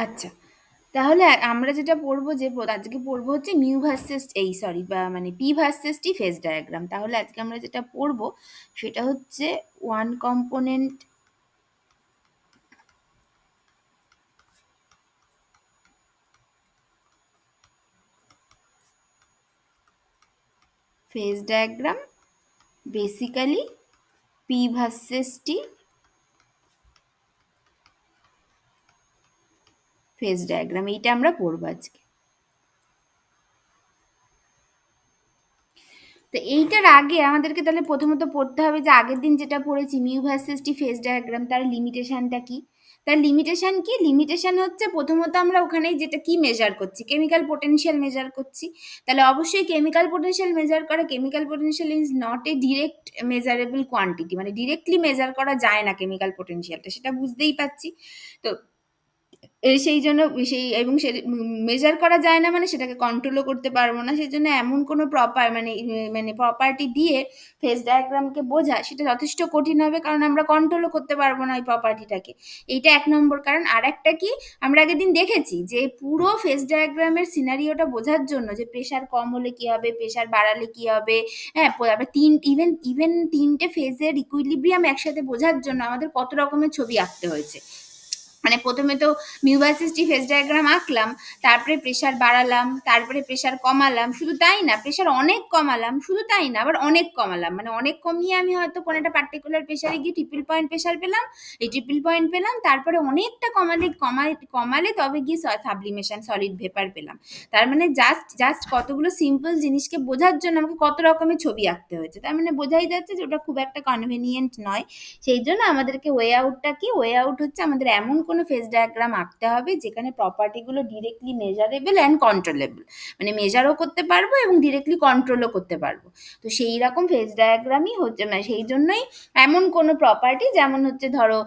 আচ্ছা। তাহলে আমরা যেটা পড়বো যে আজকে পড়বো হচ্ছে মিউ ভার্সেস এই সরি বা মানে P versus T phase diagram. তাহলে আজকে আমরা যেটা পড়বো সেটা হচ্ছে one component phase diagram, basically P versus T phase diagram, এইটা আমরা পড়বো আজকে। তো এইটার আগে আমাদেরকে তাহলে প্রথমত পড়তে হবে যে আগের দিন যেটা পড়েছি mu versus T phase diagram, তার লিমিটেশনটা কি। তার লিমিটেশন কি? লিমিটেশন হচ্ছে প্রথমত আমরা ওখানে যেটা কি মেজার করছি, কেমিক্যাল পোটেনশিয়াল মেজার করছি। তাহলে অবশ্যই কেমিক্যাল পোটেনশিয়াল মেজার করা, chemical potential is not a direct measurable quantity, মানে ডিরেক্টলি মেজার করা যায় না কেমিক্যাল পোটেনশিয়ালটা, সেটা বুঝতেই পাচ্ছি। তো সেই জন্য সেই এবং সে মেজার করা যায় না মানে সেটাকে কন্ট্রোলও করতে পারবো না। সেজন্য এমন কোনো মানে প্রপার্টি দিয়ে ফেজ ডায়াগ্রামকে বোঝা সেটা যথেষ্ট কঠিন হবে, কারণ আমরা কন্ট্রোলও করতে পারবো না ওই প্রপার্টিটাকে। এইটা এক নম্বর কারণ। আর একটা কি, আমরা আগের দিন দেখেছি যে পুরো ফেজ ডায়াগ্রামের সিনারিওটা বোঝার জন্য যে প্রেশার কম হলে কি হবে, প্রেশার বাড়ালে কি হবে, হ্যাঁ, আবার ইভেন ইভেন তিনটে ফেজের ইকুইলিব্রিয়াম একসাথে বোঝার জন্য আমাদের কত রকমের ছবি আঁকতে হয়েছে। মানে প্রথমে তো mu versus T phase diagram আঁকলাম, তারপরে প্রেশার বাড়ালাম, তারপরে প্রেশার কমালাম, শুধু তাই না প্রেশার অনেক কমালাম, শুধু তাই না আবার অনেক কমালাম, মানে অনেক কমিয়ে আমি হয়তো কোনো একটা পার্টিকুলার প্রেশারে গিয়ে ট্রিপল পয়েন্ট প্রেশার পেলাম, এই ট্রিপল পয়েন্ট পেলাম, তারপরে অনেকটা কমালে তবে গিয়ে সাবলিমেশন সলিড ভেপার পেলাম। তার মানে জাস্ট জাস্ট কতগুলো সিম্পল জিনিসকে বোঝার জন্য আমাকে কত রকমের ছবি আঁকতে হয়েছে। তার মানে বোঝাই যাচ্ছে যে ওটা খুব একটা কনভিনিয়েন্ট নয়। সেই জন্য আমাদেরকে ওয়ে আউটটা কি, ওয়ে আউট হচ্ছে আমাদের এমন কোনো ফেজ ডায়াগ্রাম আঁকতে হবে যেখানে প্রপার্টিগুলো ডিরেক্টলি মেজারেবল অ্যান্ড কন্ট্রোলেবল, মানে মেজারও করতে পারবো এবং ডিরেক্টলি কন্ট্রোলও করতে পারবো। তো সেই রকম ফেজ ডায়াগ্রামই হচ্ছে, মানে সেই জন্যই এমন কোনো প্রপার্টি যেমন হচ্ছে ধরো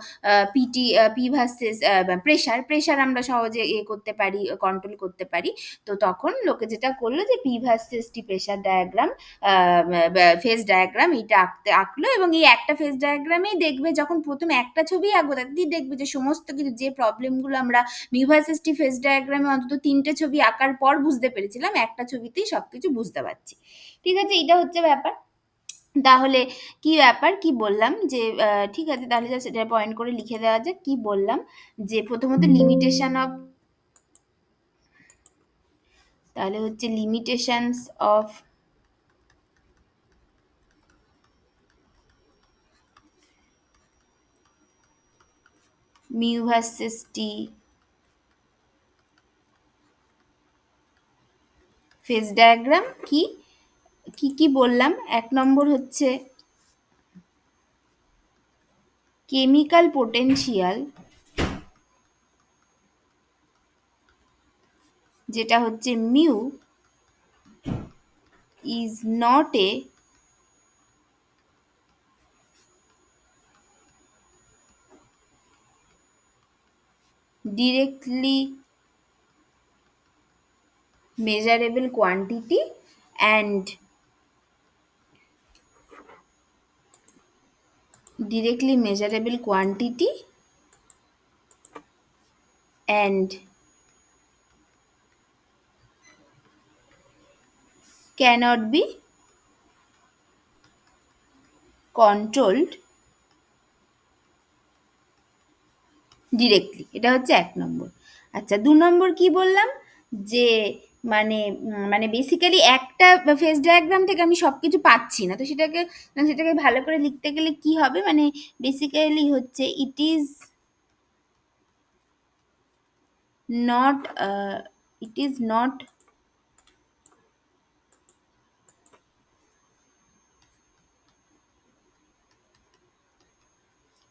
PT P versus pressure, pressure আমরা সহজে করতে পারি, কন্ট্রোল করতে পারি। তো তখন লোকে যেটা করলো যে পি ভার্সেস টি প্রেশার ডায়াগ্রাম, ফেজ ডায়াগ্রাম এইটা আঁকলো এবং এই একটা ফেজ ডায়াগ্রামেই দেখবে যখন প্রথমে একটা ছবি আঁকবো তাতেই দেখবে যে সমস্ত কিছু যে প্রবলেমগুলো আমরা মিউ ভার্সেস টি ফেজ ডায়াগ্রামে অন্তত তিনটে ছবি আঁকার পর বুঝতে পেরেছিলাম, একটা ছবিতেই সবকিছু বুঝতে পারছি। ঠিক আছে, এটা হচ্ছে ব্যাপার। তাহলে কি ব্যাপার, কি বললাম যে ঠিক আছে, তাহলে জাস্ট এটা পয়েন্ট করে লিখে দেওয়া যাক। কি বললাম যে প্রথমত লিমিটেশন অফ, তাহলে হচ্ছে limitations of mu versus T phase diagram কি কি কি বললাম। এক নম্বর হচ্ছে কেমিক্যাল পোটেনশিয়াল, যেটা হচ্ছে mu is not a directly measurable quantity and directly measurable quantity and cannot be controlled directly. এটা হচ্ছে এক নম্বর। আচ্ছা, দু নম্বর কি বললাম যে মানে মানে বেসিক্যালি একটা ফেজ ডায়াগ্রাম থেকে আমি সব কিছু পাচ্ছি না, তো সেটাকে মানে সেটাকে ভালো করে লিখতে গেলে কি হবে, মানে বেসিক্যালি হচ্ছে it is not it is not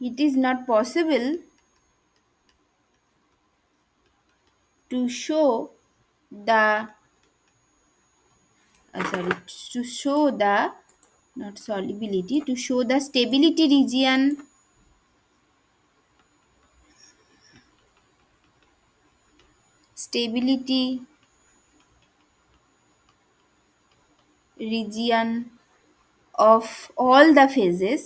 it is not possible to show the sorry, to show the not solubility, to show the stability region of all the phases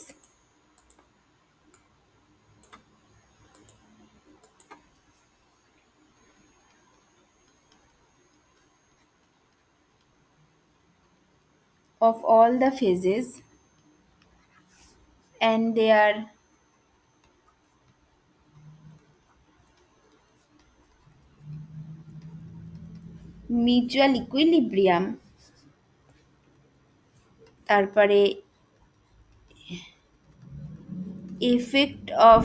of all the phases and their mutual equilibrium, তারপরে effect of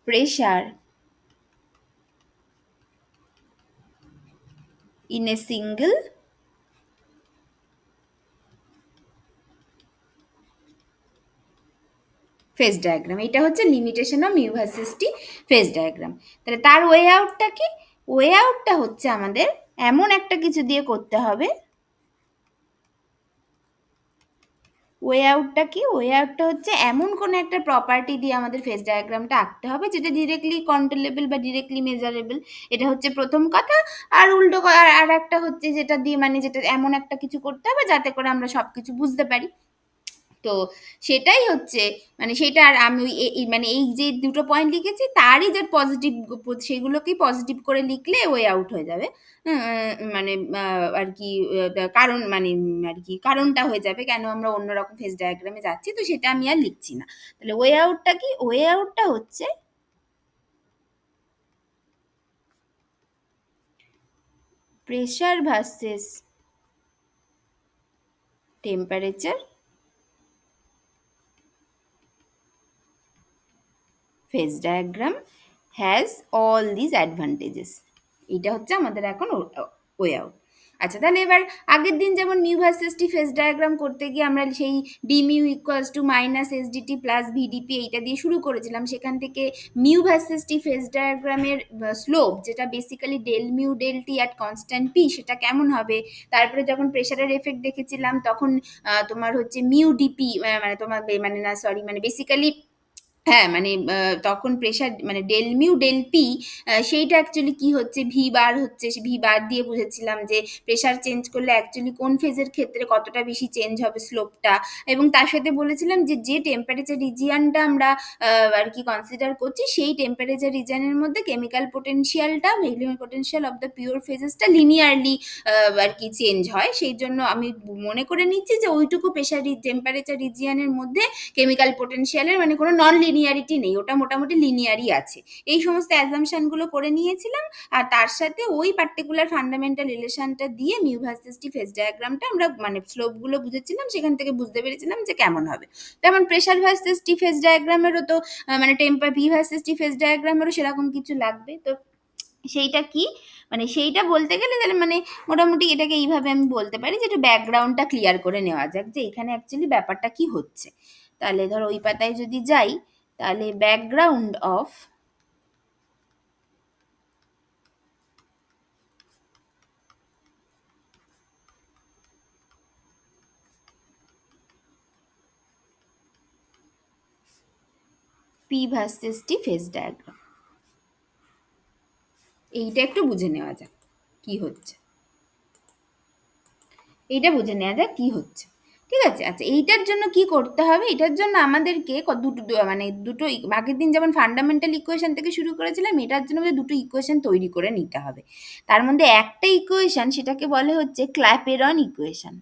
pressure in a single phase diagram. এটা হচ্ছে limitation of mu versus T phase diagram. তাহলে তার way আউটটা কি? Way আউটটা হচ্ছে আমাদের এমন একটা কিছু দিয়ে করতে হবে। ওয়ে আউটটা কি? ওয়ে আউটটা হচ্ছে এমন কোনো একটা প্রপার্টি দিয়ে আমাদের ফেজ ডায়াগ্রামটা আঁকতে হবে যেটা ডিরেক্টলি কন্ট্রোলেবল বা ডিরেক্টলি মেজারেবল। এটা হচ্ছে প্রথম কথা। আর উল্টো আর একটা হচ্ছে যেটা দিয়ে মানে যেটা এমন একটা কিছু করতে হবে যাতে করে আমরা সব কিছু বুঝতে পারি। তো সেটাই হচ্ছে মানে সেটা আর আমি ওই মানে এই যে দুটো পয়েন্ট লিখেছি তারই যে পজিটিভ সেগুলোকেই পজিটিভ করে লিখলে ওয়ে আউট হয়ে যাবে। মানে আর কি কারণ মানে আর কি কারণটা হয়ে যাবে কেন আমরা অন্যরকম ফেজ ডায়াগ্রামে যাচ্ছি, তো সেটা আমি আর লিখছি না। তাহলে ওয়ে আউটটা কি? ওয়ে আউটটা হচ্ছে pressure versus temperature phase diagram has all this advantages. এটা হচ্ছে আমাদের এখন ওয়ে আউট। আচ্ছা, তাহলে এবার আগের দিন যেমন mu versus T phase diagram করতে গিয়ে আমরা সেই D mu equals to minus S DT plus VDP এইটা দিয়ে শুরু করেছিলাম। সেখান থেকে মিউ ভার্সেস টি ফেজ ডায়াগ্রামের স্লোপ যেটা basically del mu del T at constant P সেটা কেমন হবে। তারপরে যখন প্রেশারের এফেক্ট দেখেছিলাম তখন তোমার হচ্ছে মিউ ডিপি মানে তোমার মানে না সরি মানে বেসিক্যালি হ্যাঁ, মানে তখন প্রেশার মানে ডেল মিউ ডেল পি সেইটা অ্যাকচুয়ালি কি হচ্ছে ভি বার হচ্ছে, ভি বার দিয়ে বুঝেছিলাম যে প্রেশার চেঞ্জ করলে অ্যাকচুয়ালি কোন ফেজের ক্ষেত্রে কতটা বেশি চেঞ্জ হবে স্লোপটা। এবং তার সাথে বলেছিলাম যে যে টেম্পারেচার রিজিয়ানটা আমরা আর কি কনসিডার করছি সেই টেম্পারেচার রিজিয়ানের মধ্যে কেমিক্যাল পোটেনশিয়ালটা মেঘলিমের পোটেনশিয়াল অফ দ্য পিওর ফেজেসটা লিনিয়ারলি আর কি চেঞ্জ হয়। সেই জন্য আমি মনে করে নিচ্ছি যে ওইটুকু প্রেশার টেম্পারেচার রিজিয়ানের মধ্যে কেমিক্যাল পোটেনশিয়ালের মানে কোনো নন লিনিয়ারিটি নেই, ওটা মোটামুটি লিনিয়ারই আছে। এই সমস্ত অ্যাজাম্পশনগুলো করে নিয়েছিলাম আর তার সাথে ওই পার্টিকুলার ফান্ডামেন্টাল রিলেশনটা দিয়ে মিউ ভার্সেস টি ফেজ ডায়াগ্রামটা আমরা মানে স্লোপগুলো বুঝেছিলাম, সেখান থেকে বুঝতে পেরেছিলাম যে কেমন হবে। তেমন প্রেশার ভার্সেস টি ফেজ ডায়াগ্রামেরও তো মানে ভি ভার্সেস টি ফেজ ডায়াগ্রামেরও সেরকম কিছু লাগবে। তো সেইটা কি মানে সেইটা বলতে গেলে তাহলে মানে মোটামুটি এটাকে এইভাবে আমি বলতে পারি যে একটু ব্যাকগ্রাউন্ডটা ক্লিয়ার করে নেওয়া যাক যে এখানে অ্যাকচুয়ালি ব্যাপারটা কি হচ্ছে। তাহলে ধরো ওই পাতায় যদি যাই তাহলে background of P versus T phase diagram এইটা একটু বুঝে নেওয়া যাক কি হচ্ছে। এইটা বুঝে নেওয়া যাক কি হচ্ছে। ঠিক আছে, আচ্ছা এইটার জন্য কি করতে হবে? এটার জন্য আমাদেরকে মানে দুটো আগের দিন যেমন ফান্ডামেন্টাল ইকুয়েশন থেকে শুরু করেছিলাম, এটার জন্য আমাদের দুটো ইকুয়েশন তৈরি করে নিতে হবে। তার মধ্যে একটা ইকুয়েশন সেটাকে বলে হচ্ছে ক্ল্যাপেরন ইকুয়েশন।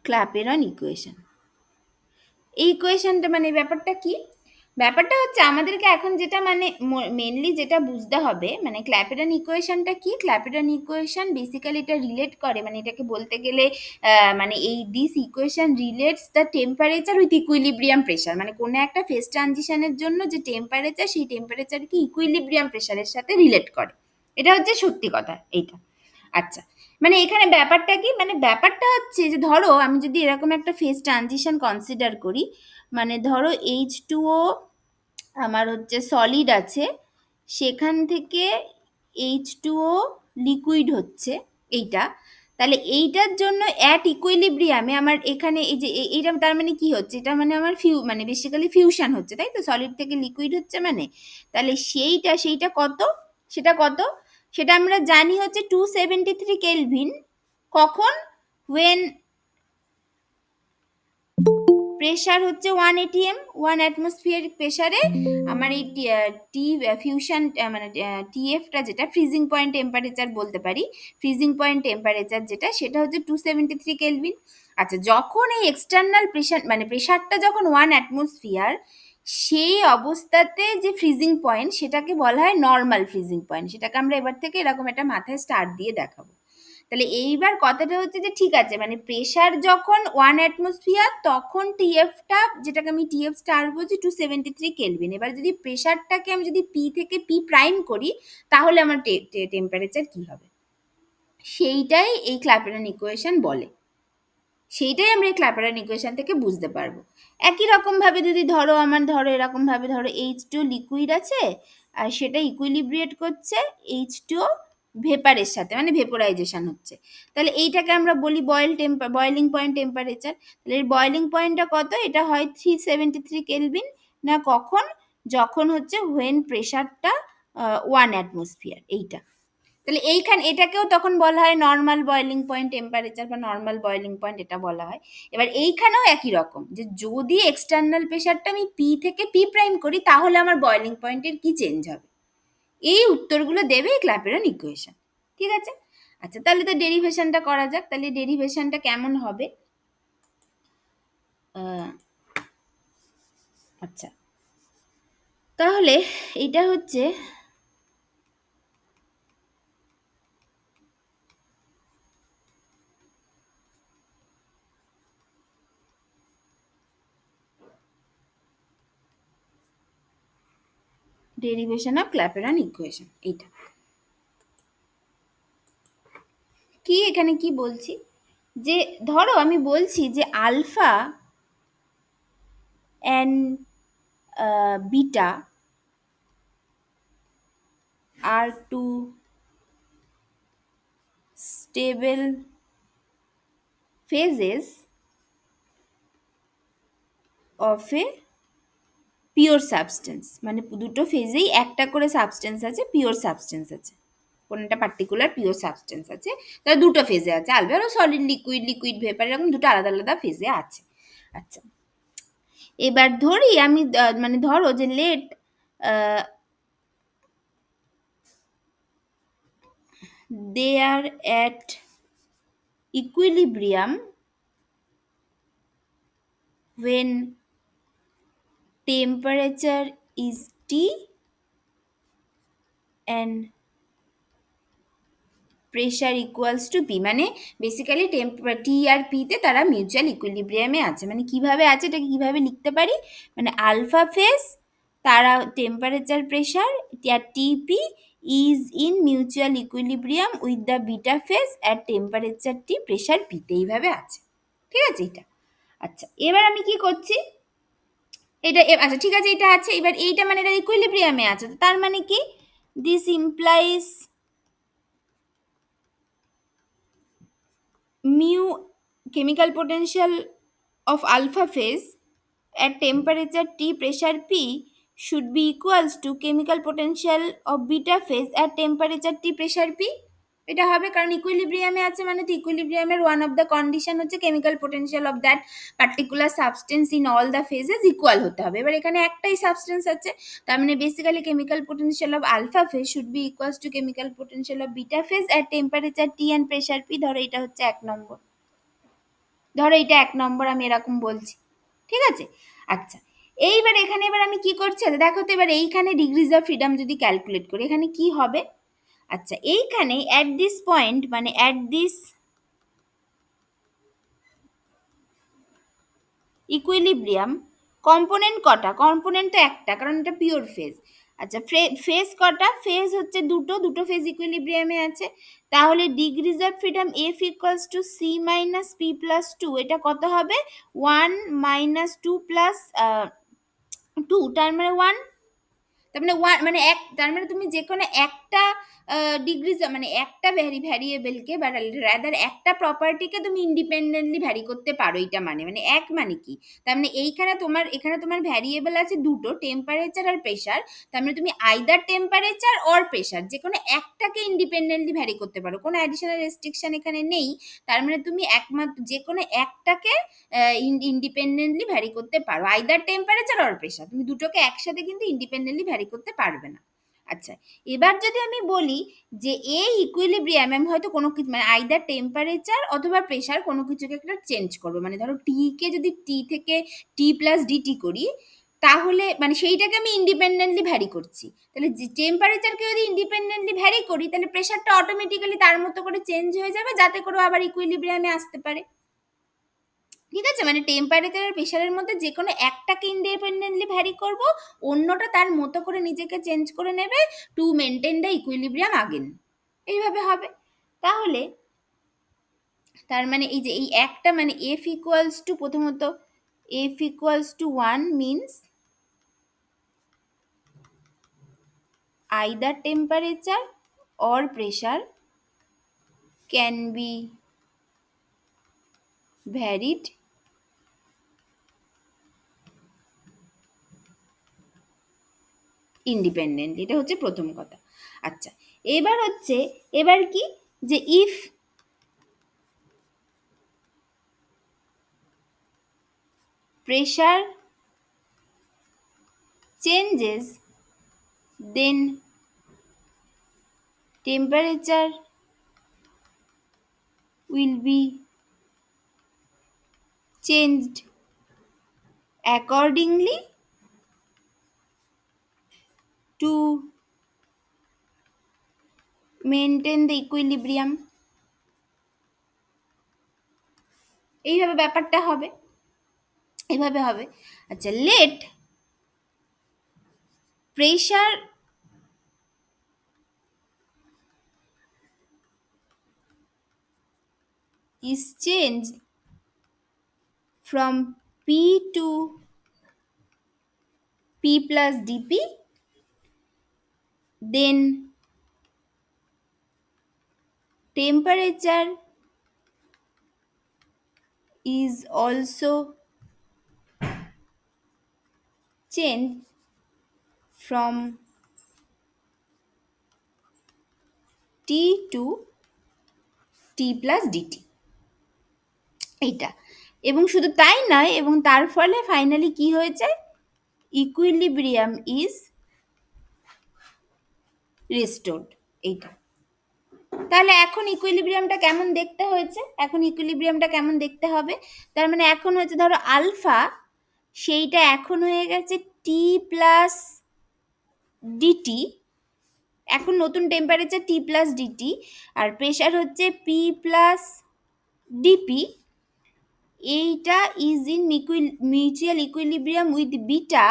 ক্ল্যাপেরন ইকুয়েশন এই ইকুয়েশনটা মানে ব্যাপারটা কি? ব্যাপারটা হচ্ছে আমাদেরকে এখন যেটা মানে মেনলি যেটা বুঝতে হবে মানে ক্ল্যাপেরন ইকুয়েশনটা কি। ক্ল্যাপেরন ইকুয়েশন বেসিক্যালি এটা রিলেট করে মানে এটাকে বলতে গেলে মানে এই this equation relates the temperature with equilibrium pressure. মানে কোনো একটা ফেজ ট্রানজিশনের জন্য যে টেম্পারেচার সেই টেম্পারেচারকে ইকুইলিব্রিয়াম প্রেশারের সাথে রিলেট করে। এটা হচ্ছে সত্যি কথা এইটা। আচ্ছা, মানে এখানে ব্যাপারটা কি? মানে ব্যাপারটা হচ্ছে যে ধরো আমি যদি এরকম একটা ফেজ ট্রানজিশন কনসিডার করি, মানে ধরো H2O আমার হচ্ছে সলিড আছে, সেখান থেকে H2O লিকুইড হচ্ছে এইটা। তাহলে এইটার জন্য অ্যাট ইকুইলিব্রিয়ামে আমার এখানে এই যে এইটা তার মানে কি হচ্ছে? এটা মানে আমার মানে বেসিক্যালি ফিউশন হচ্ছে, তাই তো? সলিড থেকে লিকুইড হচ্ছে মানে তাহলে সেইটা কত? সেটা কত? সেটা আমরা জানি হচ্ছে 273 কেলভিন। কখন? when প্রেশার হচ্ছে 1 atm, 1 অ্যাটমসফিয়ারিক প্রেশারে আমার এই টি ফিউশন মানে টিএফটা যেটা ফ্রিজিং পয়েন্ট টেম্পারেচার বলতে পারি, ফ্রিজিং পয়েন্ট টেম্পারেচার যেটা সেটা হচ্ছে 273 কেলভিন। আচ্ছা, যখন এই এক্সটার্নাল প্রেশার মানে প্রেশারটা যখন 1 অ্যাটমসফিয়ার, সেই অবস্থাতে যে ফ্রিজিং পয়েন্ট সেটাকে বলা হয় নর্মাল ফ্রিজিং পয়েন্ট। সেটাকে আমরা এবার থেকে এরকম একটা মাথায় স্টার দিয়ে দেখাবো। তাহলে এইবার কথাটা হচ্ছে যে ঠিক আছে, মানে প্রেশার যখন 1 অ্যাটমসফিয়ার তখন টিএফটা, যেটাকে আমি টিএফ স্টার বলছি, 273 কেলভিন। এবার যদি প্রেশারটাকে আমি যদি পি থেকে পি প্রাইম করি তাহলে আমার টেম্পারেচার কি হবে, সেইটাই এই ক্ল্যাপেরন ইকুয়েশন বলে। সেইটাই আমরা এই ক্ল্যাপেরন ইকুয়েশন থেকে বুঝতে পারবো। একই রকমভাবে যদি ধরো এরকমভাবে ধরো H2 লিকুইড আছে আর সেটা ইকুইলিব্রিয়েট করছে H2 ভেপারের সাথে, মানে ভেপোরাইজেশন হচ্ছে, তাহলে এইটাকে আমরা বলি বয়েলিং পয়েন্ট টেম্পারেচার। তাহলে এর বয়েলিং পয়েন্টটা কত? এটা হয় 373 কেলভিন না কখন? যখন হচ্ছে হোয়েন প্রেশারটা 1 অ্যাটমসফিয়ার, এইটা। তাহলে এইখানে এটাকেও তখন বলা হয় নর্মাল বয়েলিং পয়েন্ট টেম্পারেচার বা নর্মাল বয়েলিং পয়েন্ট, এটা বলা হয়। এবার এইখানেও একই রকম, যে যদি এক্সটার্নাল প্রেশারটা আমি পি থেকে পি প্রাইম করি তাহলে আমার বয়েলিং পয়েন্টের কি চেঞ্জ হবে, এই উত্তরগুলো দেবে এই ক্ল্যাপেরন ইকুয়েশন। ঠিক আছে? আচ্ছা, তাহলে তো ডেরিভেশনটা করা যাক। তাহলে ডেরিভেশনটা কেমন হবে? আচ্ছা, তাহলে এটা হচ্ছে ডেরিভেশন অফ ক্ল্যাপেরন ইকুয়েশন। এইটা কি, এখানে কি বলছি, যে ধরো আমি বলছি যে alpha and beta are two stable phases of a pure substance, মানে দুটো ফেজেই একটা করে সাবস্টেন্স আছে, পিওর সাবস্টেন্স আছে, কোনটা পার্টিকুলার পিওর সাবস্টেন্স আছে, তাহলে দুটো ফেজে আছে, আলফা আর সলিড লিকুইড, লিকুইড ভেপার, এরকম দুটো আলাদা আলাদা ফেজে আছে। আচ্ছা, এবার ধরি আমি মানে ধরো যে let they are at equilibrium when temperature is T and pressure equals to P, মানে বেসিক্যালি টি আর পিতে তারা মিউচুয়াল ইকুইলিব্রিয়ামে আছে। মানে কিভাবে আছে, এটাকে কিভাবে লিখতে পারি, মানে আলফা ফেজ তারা টেম্পারেচার প্রেশার আর টিপি is in mutual equilibrium with the beta phase at temperature T pressure পিতে, এইভাবে আছে। ঠিক আছে এটা? আচ্ছা, এবার আমি কি করছি, এটা আচ্ছা ঠিক আছে, এটা আছে। এবার এইটা মানে এটা ইকুইলিব্রিয়ামে আছে, তো তার মানে কি, this implies mu chemical potential of alpha phase at temperature T pressure P should be equals to chemical potential of beta phase at temperature T pressure P। এটা হবে, কারণ ইকুইলিব্রিয়ামে আছে, মানে তো ইকুইলিব্রিয়ামের ওয়ান অফ দ্য কন্ডিশন হচ্ছে chemical potential of that particular substance in all the phases equal হতে হবে। এবার এখানে একটাই সাবস্টেন্স আছে, তার মানে basically chemical potential of alpha phase should be equals to chemical potential of beta phase at temperature T and pressure P. ধরো এটা হচ্ছে 1 নম্বর, ধরো এটা 1 নম্বর, আমি এরকম বলছি। ঠিক আছে? আচ্ছা, এইবার এখানে এবার আমি কি করছি, দেখো তো এবার এইখানে ডিগ্রিজ অফ ফ্রিডম যদি ক্যালকুলেট করি এখানে কি হবে। আচ্ছা, এইখানে অ্যাট দিস পয়েন্ট, মানে অ্যাট দিস ইকুইলিব্রিয়াম, কম্পোনেন্ট কটা? কম্পোনেন্ট তো একটা, কারণ এটা পিওর ফেজ। আচ্ছা, ফেজ কটা? ফেজ হচ্ছে দুটো ফেজ ইকুইলিব্রিয়ামে আছে, তাহলে degrees of freedom F equals to C minus P plus two, এটা কত হবে? 1 মাইনাস 2 প্লাস 2, তার মানে 1, তার মানে 1 মানে এক, তার মানে তুমি যে কোনো একটা ডিগ্রিজ মানে একটা ভ্যারিয়েবলকে বা রাদার একটা প্রপার্টিকে তুমি ইন্ডিপেন্ডেন্টলি ভ্যারি করতে পারো। এটা মানে এক মানে কি, তার মানে এখানে তোমার ভ্যারিয়েবল আছে দুটো, টেম্পারেচার আর প্রেশার। তার মানে তুমি আইদার টেম্পারেচার অর প্রেশার যে কোনো একটাকে ইন্ডিপেন্ডেন্টলি ভ্যারি করতে পারো, কোনো অ্যাডিশনাল রেস্ট্রিকশন এখানে নেই। তার মানে তুমি একমাত্র যে কোনো একটাকে ইন্ডিপেন্ডেন্টলি ভ্যারি করতে পারো, আইদার টেম্পারেচার অর প্রেশার। তুমি দুটোকে একসাথে কিন্তু ইন্ডিপেন্ডেন্টলি ভ্যারি করতে পারবে না। আচ্ছা, এবার যদি আমি বলি যে এই ইকুইলিব্রিয়াম আমি হয়তো কোনো কিছু মানে আইদার টেম্পারেচার অথবা প্রেশার কোনো কিছুকে একটা চেঞ্জ করবো, মানে ধরো টি কে যদি টি থেকে টি প্লাস ডিটি করি, তাহলে মানে সেইটাকে আমি ইন্ডিপেন্ডেন্টলি ভ্যারি করছি। তাহলে টেম্পারেচারকে যদি ইন্ডিপেন্ডেন্টলি ভ্যারি করি, তাহলে প্রেশারটা অটোমেটিক্যালি তার মতো করে চেঞ্জ হয়ে যাবে, যাতে করে আবার ইকুইলিব্রিয়ামে আসতে পারে। ঠিক আছে, মানে টেম্পারেচার আর প্রেশারের মধ্যে যে কোনো একটাকে ইন্ডিপেন্ডেন্টলি ভ্যারি করব, অন্যটা তার মতো করে নিজেকে চেঞ্জ করে নেবে to maintain the equilibrium again. এইভাবে হবে। তাহলে তার মানে এই যে এই একটা মানে এফ ইকুয়ালস টু, প্রথমত F equals two 1 means either temperature or pressure can be varied independently. এটা হচ্ছে প্রথম কথা। আচ্ছা, এবার কি যে if pressure changes then temperature will be changed accordingly to maintain the equilibrium। এইভাবে ব্যাপারটা হবে, এইভাবে হবে। আচ্ছা, let pressure is changed from P to P plus dP, then temperature is also changed from T to T plus DT। এইটা, এবং শুধু তাই নয়, এবং তার ফলে ফাইনালি কি হয়েছে, ইকুইলিব্রিয়াম ইজ রিস্টোরড। এইটা, তাহলে এখন ইকুইলিব্রিয়ামটা কেমন দেখতে হয়েছে, এখন ইকুইলিব্রিয়ামটা কেমন দেখতে হবে, তার মানে এখন হচ্ছে ধরো আলফা, সেইটা এখন হয়ে গেছে টি প্লাস ডিটি, এখন নতুন টেম্পারেচার টি প্লাস ডিটি, আর প্রেশার হচ্ছে পি প্লাস ডিপি। এইটা is in mutual equilibrium with beta,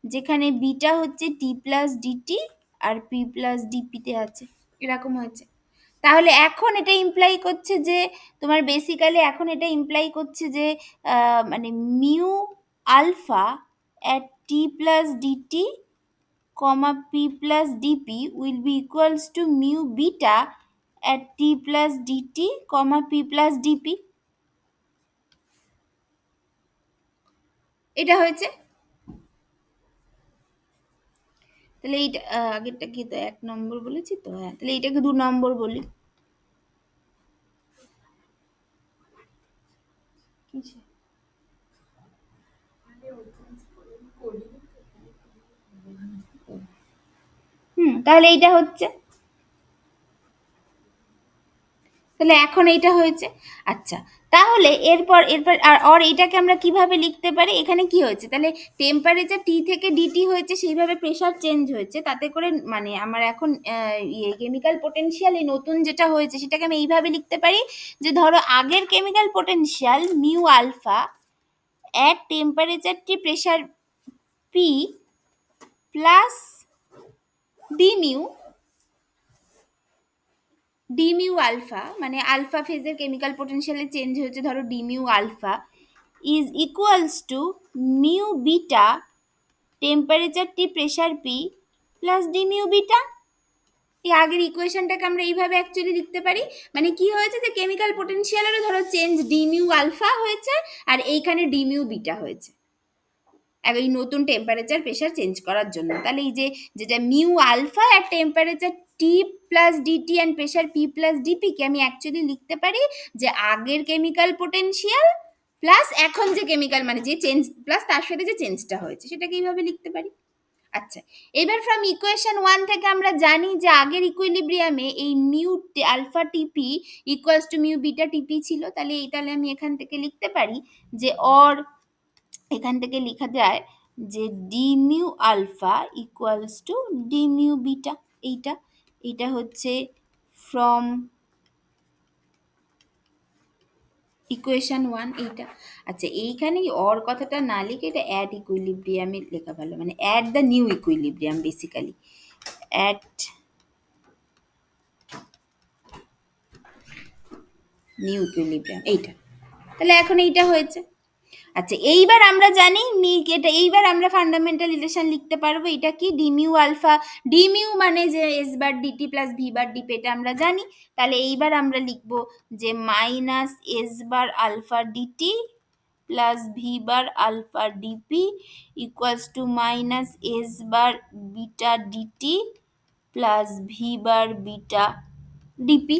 যেখানে বিটা হচ্ছে টি প্লাস ডিটি আর পি প্লাস ডিপিতে আছে, এরকম হয়েছে। তাহলে এখন এটা ইমপ্লাই করছে যে তোমার বেসিক্যালি এখন এটা ইমপ্লাই করছে যে মানে mu alpha at T plus DT comma p plus dp will be equals to mu beta at t plus dt comma p plus dp। এটা হয়েছে। তাহলে এইটা আগেরটা কি তো 1 নম্বর বলেছি তো, হ্যাঁ, তাহলে এইটাকে 2 নম্বর বলি। তাহলে এইটা হচ্ছে, তাহলে এখন এইটা হয়েছে। আচ্ছা, তাহলে এরপর আর এইটাকে আমরা কিভাবে লিখতে পারি, এখানে কি হয়েছে, তাহলে টেম্পারেচার টি থেকে ডিটি হয়েছে, সেইভাবে প্রেশার চেঞ্জ হয়েছে, তাতে করে মানে আমার এখন কেমিক্যাল পোটেনশিয়াল এই নতুন যেটা হয়েছে সেটাকে আমি এইভাবে লিখতে পারি যে ধরো আগের chemical potential mu alpha at temperature T pressure P plus D mu alpha, মানে আলফা ফেজের কেমিক্যাল পোটেনশিয়ালে চেঞ্জ হয়েছে ধরো D mu alpha, is equals to mu beta temperature T pressure P plus D mu beta. এই আগের ইকুয়েশনটাকে আমরা এইভাবে actually লিখতে পারি, মানে কি হয়েছে যে কেমিক্যাল পোটেনশিয়ালেরও ধরো চেঞ্জ ডি মিউ আলফা হয়েছে আর এইখানে ডি মিউ বিটা হয়েছে এই নতুন টেম্পারেচার প্রেশার চেঞ্জ করার জন্য। তাহলে এই যে যেটা মিউ আলফা আর temperature T plus D T and pressure P plus D P কে আমি অ্যাকচুয়ালি লিখতে পারি যে আগের কেমিক্যাল পোটেনশিয়াল প্লাস এখন যে কেমিক্যাল মানে যে চেঞ্জ প্লাস তার সাথে যে চেঞ্জটা হয়েছে সেটাকে এইভাবে লিখতে পারি। আচ্ছা, এবার ফ্রম ইকুয়েশন 1 থেকে আমরা জানি যে আগের ইকুইলিব্রিয়ামে এই মিউ আলফা টিপি ইকুয়ালস টু মিউ বিটা টিপি ছিল। তাহলে আমি এখান থেকে লিখতে পারি যে এখান থেকে লেখা যায় যে D mu alpha equals to D mu beta. এইটা হচ্ছে ফ্রম ইকুয়েশন 1 এইটা। আচ্ছা, এইখানে কথাটা না লিখে এটা অ্যাড ইকুইলিব্রিয়ামে লেখা ভালো, মানে at the new equilibrium, basically at new equilibrium এইটা। তাহলে এখন এইটা হয়েছে। আচ্ছা, এইবার আমরা জানি এইবার আমরা ফান্ডামেন্টাল রিলেশন লিখতে পারবো। এটা কি D mu alpha, D mu মানে যে S bar DT plus V bar DP, এটা আমরা জানি। তাহলে এইবার আমরা লিখবো যে minus S bar alpha DT plus V bar alpha DP equals to minus S bar beta DT plus V bar beta DP,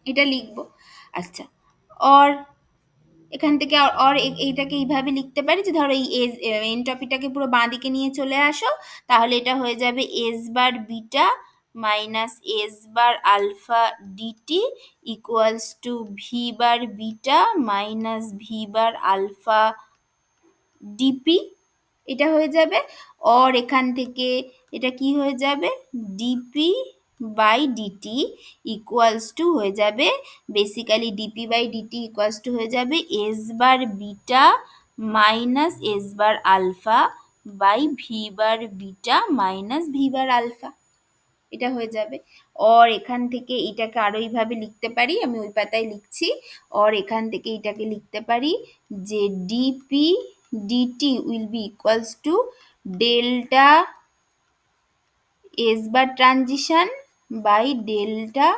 এটা লিখবো। আচ্ছা, অর এখান থেকে এইটাকে এইভাবে লিখতে পারি যে ধরো এই এনট্রপিটাকে পুরো বাঁ দিকে নিয়ে চলে আসো, তাহলে এটা হয়ে যাবে S bar beta minus S bar alpha DT equals to V bar beta minus V bar alpha DP, এটা হয়ে যাবে। এখান থেকে এটা কি হয়ে যাবে, DP by DT equals to হয়ে যাবে basically DP by DT equals to হয়ে যাবে S bar beta minus S bar alpha by V bar beta minus V bar alpha, এটা হয়ে যাবে। এখান থেকে এটাকে আরো এইভাবে লিখতে পারি, আমি ওই পাতায় লিখছি। এখান থেকে এটাকে লিখতে পারি যে DP DT will be equals to delta S bar transition by delta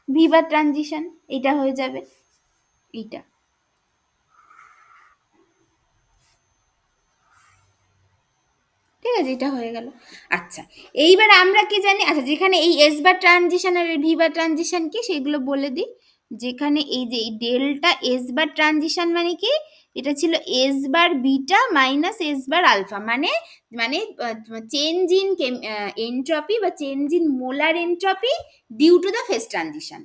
V bar transition, এটা হয়ে যাবে এইটা। ঠিক আছে, এটা হয়ে গেল। আচ্ছা, এইবার আমরা কি জানি, আচ্ছা যেখানে এই এস বার ট্রানজিশন আর ভি বার ট্রানজিশন কি সেগুলো বলে দিই। যেখানে এই যে ডেল্টা এস বার ট্রানজিশন মানে কি, এটা ছিল S bar beta minus S bar alpha, মানে মানে চেঞ্জ ইন এনট্রপি বা change in molar entropy due to the phase transition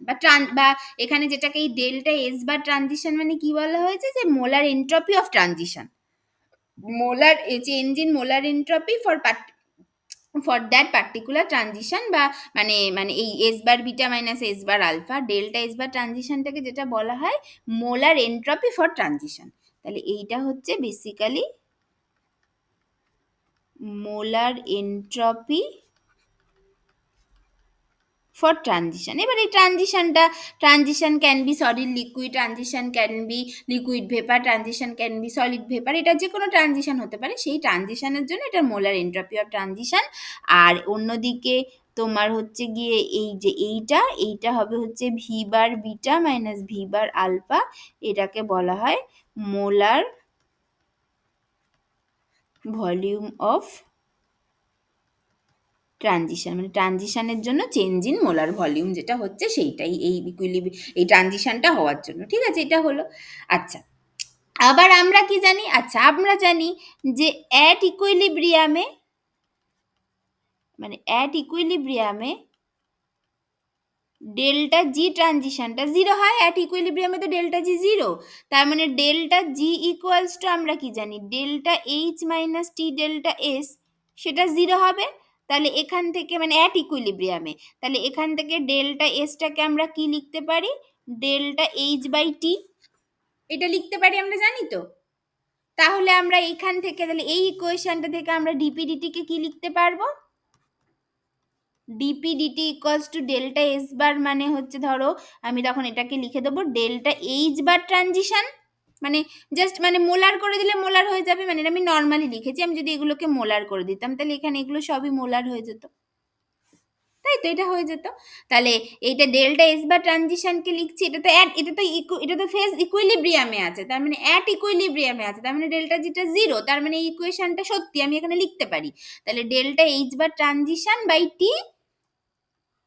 বা এখানে যেটাকে এই ডেল্টা এস বার ট্রানজিশন মানে কি বলা হয়েছে যে molar entropy of transition, molar change in molar entropy for that particular transition বা মানে এই S bar beta minus S bar alpha delta S bar ট্রানজিশনটাকে যেটা বলা হয় মোলার এন্ট্রপি ফর ট্রানজিশন। তাহলে এইটা হচ্ছে basically molar entropy for transition। এবার এই transition can be solid liquid, transition can be liquid vapour, transition can be solid vapour, এটা যে কোনো ট্রানজিশন হতে পারে। সেই ট্রানজিশনের জন্য এটা মোলার এন্ট্রপি অফ ট্রানজিশন। আর অন্যদিকে তোমার হচ্ছে গিয়ে এই যে এইটা হবে হচ্ছে V bar beta minus V bar alpha, এটাকে বলা হয় মোলার ভলিউম অফ ট্রানজিশন, মানে ট্রানজিশনের জন্য চেঞ্জ ইন মোলার ভলিউম যেটা হচ্ছে সেইটাই এই ট্রানজিশনটা হওয়ার জন্য। ঠিক আছে, এটা হলো। আচ্ছা, আবার আমরা কি জানি, আচ্ছা আমরা জানি যে অ্যাট ইকুইলিব্রিয়ামে ডেল্টা জি ট্রানজিশনটা জিরো হয়। অ্যাট ইকুইলিব্রিয়ামে তো ডেল্টা জি জিরো, তার মানে ডেল্টা জি ইকুয়ালস টু আমরা কি জানি ডেল্টা এইচ মাইনাস টি ডেল্টা এস, সেটা জিরো হবে। তাহলে এখান থেকে মানে অ্যাট ইকুইলিব্রিয়ামে, তাহলে এখান থেকে ডেল্টা এসটাকে আমরা কি লিখতে পারি, ডেল্টা এইচ বাই টি, এটা লিখতে পারি আমরা জানি তো। তাহলে আমরা এখান থেকে তাহলে এই ইকুয়েশনটা থেকে আমরা ডিপি ডিটিকে কি লিখতে পারবো, DP DT equals to delta S bar মানে হচ্ছে ধরো আমি তখন এটাকে লিখে দেবো ডেল্টা এইচ বার ট্রানজিশন, মানে জাস্ট মানে মোলার করে দিলে মোলার হয়ে যাবে, মানে আমি নর্মালি লিখেছি। আমি যদি এগুলোকে মোলার করে দিতাম তাহলে এখানে এগুলো সবই মোলার হয়ে যেত। তাই তো এটা হয়ে যেত। তাহলে এইটা ডেল্টা এস বা ট্রানজিশনকে লিখছি, এটা তো ফেজ ইকুইলিব্রিয়ামে আছে, তার মানে অ্যাট ইকুইলিব্রিয়ামে আছে, তার মানে ডেল্টা যেটা জিরো, তার মানে এই ইকুয়েশনটা সত্যি, আমি এখানে লিখতে পারি। তাহলে ডেল্টা এইচ বা ট্রানজিশন বাই টি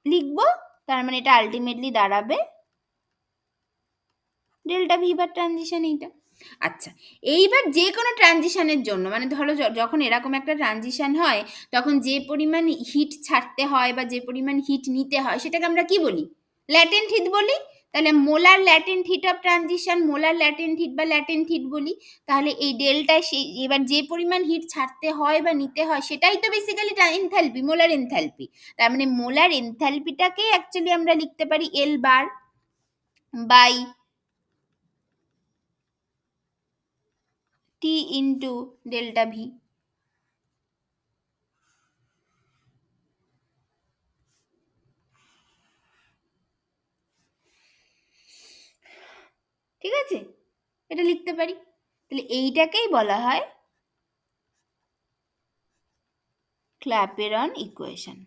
লিখবো, তার মানে এটা আলটিমেটলি দাঁড়াবে ডেল্টা ভি বার ট্রানজিশন এইটা। আচ্ছা, এইবার যে কোনো ট্রানজিশনের জন্য মানে ধরো যখন এরকম একটা ট্রানজিশন হয় তখন যে পরিমাণ হিট ছাড়তে হয় বা যে পরিমাণ হিট নিতে হয় সেটাকে আমরা কি বলি? ল্যাটেন্ট হিট বলি। তাহলে molar latent heat of transition molar latent heat বা ল্যাটেন্ট হিট বলি। তাহলে এই ডেল্টা সেই এবার যে পরিমাণ হিট ছাড়তে হয় বা নিতে হয় সেটাই তো বেসিক্যালি এনথ্যালপি, মোলার এনথ্যালপি। তার মানে মোলার এনথ্যালপিটাকেই অ্যাকচুয়ালি আমরা লিখতে পারি L bar by T into delta V. ঠিক আছে, এটা লিখতে পারি। তাহলে এইটাকেই বলা হয় ক্ল্যাপেরন ইকুয়েশন।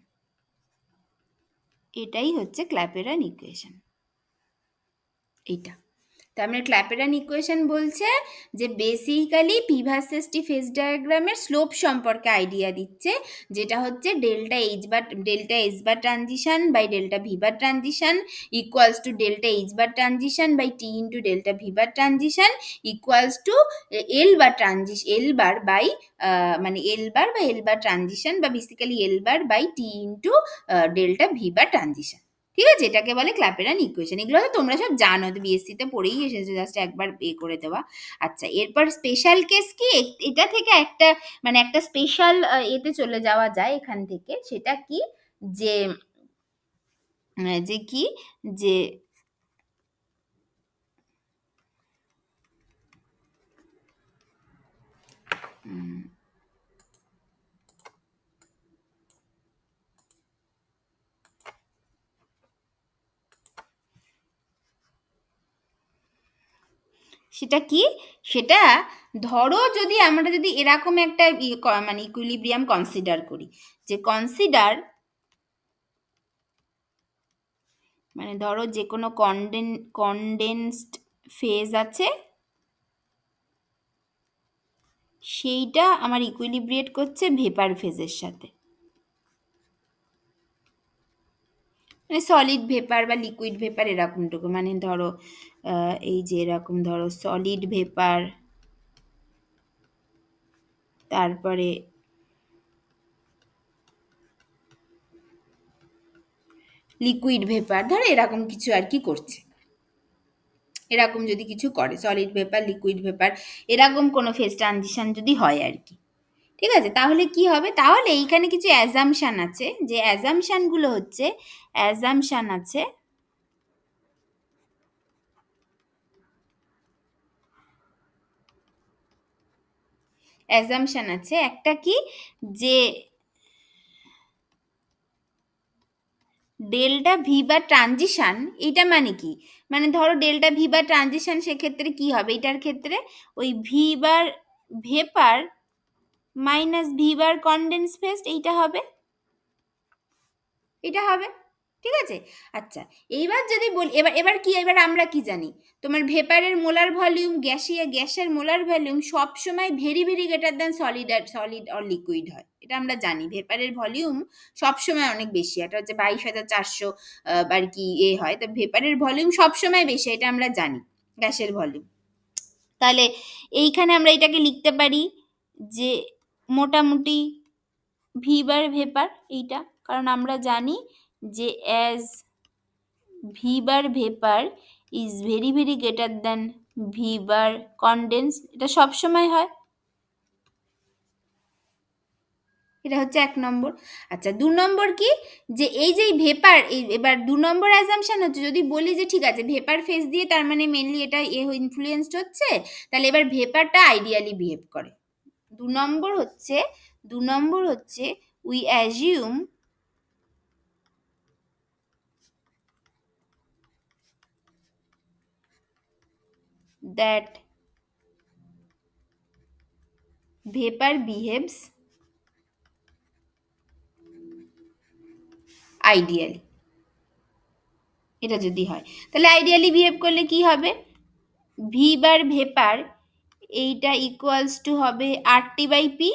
এটাই হচ্ছে ক্ল্যাপেরন ইকুয়েশন, এইটা। তার মানে ক্ল্যাপেরন ইকুয়েশন বলছে যে basically P versus T phase ডায়াগ্রামের স্লোপ সম্পর্কে আইডিয়া দিচ্ছে, যেটা হচ্ছে ডেল্টা এইচ বা delta S bar transition by delta V bar transition equals to delta H bar transition by T into delta V bar transition equals to L bar L bar by মানে L bar বা L bar transition বা basically L bar by T into delta V bar transition. ঠিক আছে, এটাকে বলে ক্ল্যাপেরন equation. এগুলো তো তোমরা সব জানো, তো বিএসসি তে পড়েই এসেছো, জাস্ট একবার করে দেওয়া। আচ্ছা, এরপর স্পেশাল কেস কি, এটা থেকে একটা মানে একটা স্পেশাল এতে চলে যাওয়া যায় এখান থেকে, সেটা কি যে যে কি যে সেটা কি, সেটা ধরো যদি আমরা যদি এরকম একটা মানে ইকুইলিব্রিয়াম কনসিডার করি, যে কনসিডার মানে ধরো যে কোনো কনডেন্সড ফেজ আছে, সেইটা আমার ইকুইলিব্রিয়েট করছে ভেপার ফেজের সাথে, মানে সলিড ভেপার বা লিকুইড ভেপার এরকমটুকু, মানে ধরো এই যে এরকম ধরো সলিড ভেপার, তারপরে লিকুইড ভেপার, ধরো এরকম কিছু আর কি করছে, এরকম যদি কিছু করে সলিড ভেপার লিকুইড ভেপার এরকম কোনো ফেজ ট্রানজিশন যদি হয় আর কি। ঠিক আছে, তাহলে কি হবে, তাহলে এইখানে কিছু অ্যাজাম্পশান আছে, যে অ্যাজাম্পশানগুলো হচ্ছে অ্যাজাম্পশান আছে অ্যাজাম্পশান আছে একটা কি, যে ডেল্টা ভি বা ট্রানজিশন, এইটা মানে কি, মানে ধরো ডেল্টা ভি বা ট্রানজিশন সেক্ষেত্রে কি হবে, এটার ক্ষেত্রে ওই V bar vapour minus V bar condense phase এইটা হবে, এটা হবে। ঠিক আছে, আচ্ছা, এইবার যদি বলি এবার এবার কি এবার আমরা কি জানি, তোমার ভেপারের মোলার ভলিউম গ্যাসের মোলার ভলিউম সব সময় very very greater than solid or liquid হয়, এটা আমরা জানি। ভেপারের ভলিউম সব সময় অনেক বেশি, এটা হচ্ছে 22,400 আর কি হয়, তো ভেপারের ভলিউম সব সময় বেশি, এটা আমরা জানি গ্যাসের ভলিউম। তাহলে এইখানে আমরা এটাকে লিখতে পারি যে মোটামুটি ভি বার ভেপার এইটা, কারণ আমরা জানি যে as V bar vapour is very very greater than V bar condense, এটা সবসময় হয়। এটা হচ্ছে 1 নম্বর। আচ্ছা, 2 নম্বর কি, যে এই যে ভেপার, এবার 2 নম্বর অ্যাজাম্পশন হচ্ছে যদি বলি যে ঠিক আছে ভেপার ফেজ দিয়ে তার মানে মেনলি এটা ইনফ্লুয়েসড হচ্ছে, তাহলে এবার ভেপারটা আইডিয়ালি বিহেভ করে। 2 নম্বর হচ্ছে we assume that vapor behaves ideally, এটা যদি হয় তাহলে আইডিয়ালি বিহেভ করলে কি হবে, ভি বার ভেপার এইটা ইকুয়ালস টু হবে আরটি বাই পি,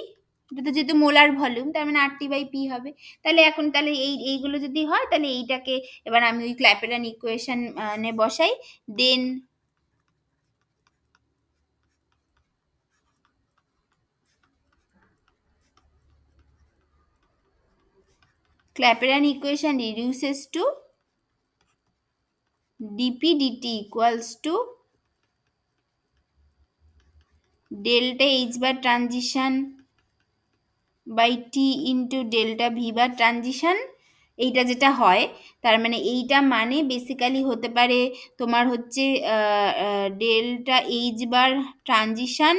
এটা তো যেহেতু মোলার ভলিউম তার মানে আরটি বাই পি হবে। তাহলে এখন তাহলে এইগুলো যদি হয় তাহলে এইটাকে এবার আমি ওই ক্ল্যাপেরন ইকুয়েশন বসাই, দেন Clapeyron equation reduces to dp dt equals to delta h bar transition by t into delta v bar transition, এইটা যেটা হয় তার মানে এইটা মানে বেসিক্যালি হতে পারে তোমার হচ্ছে delta H bar transition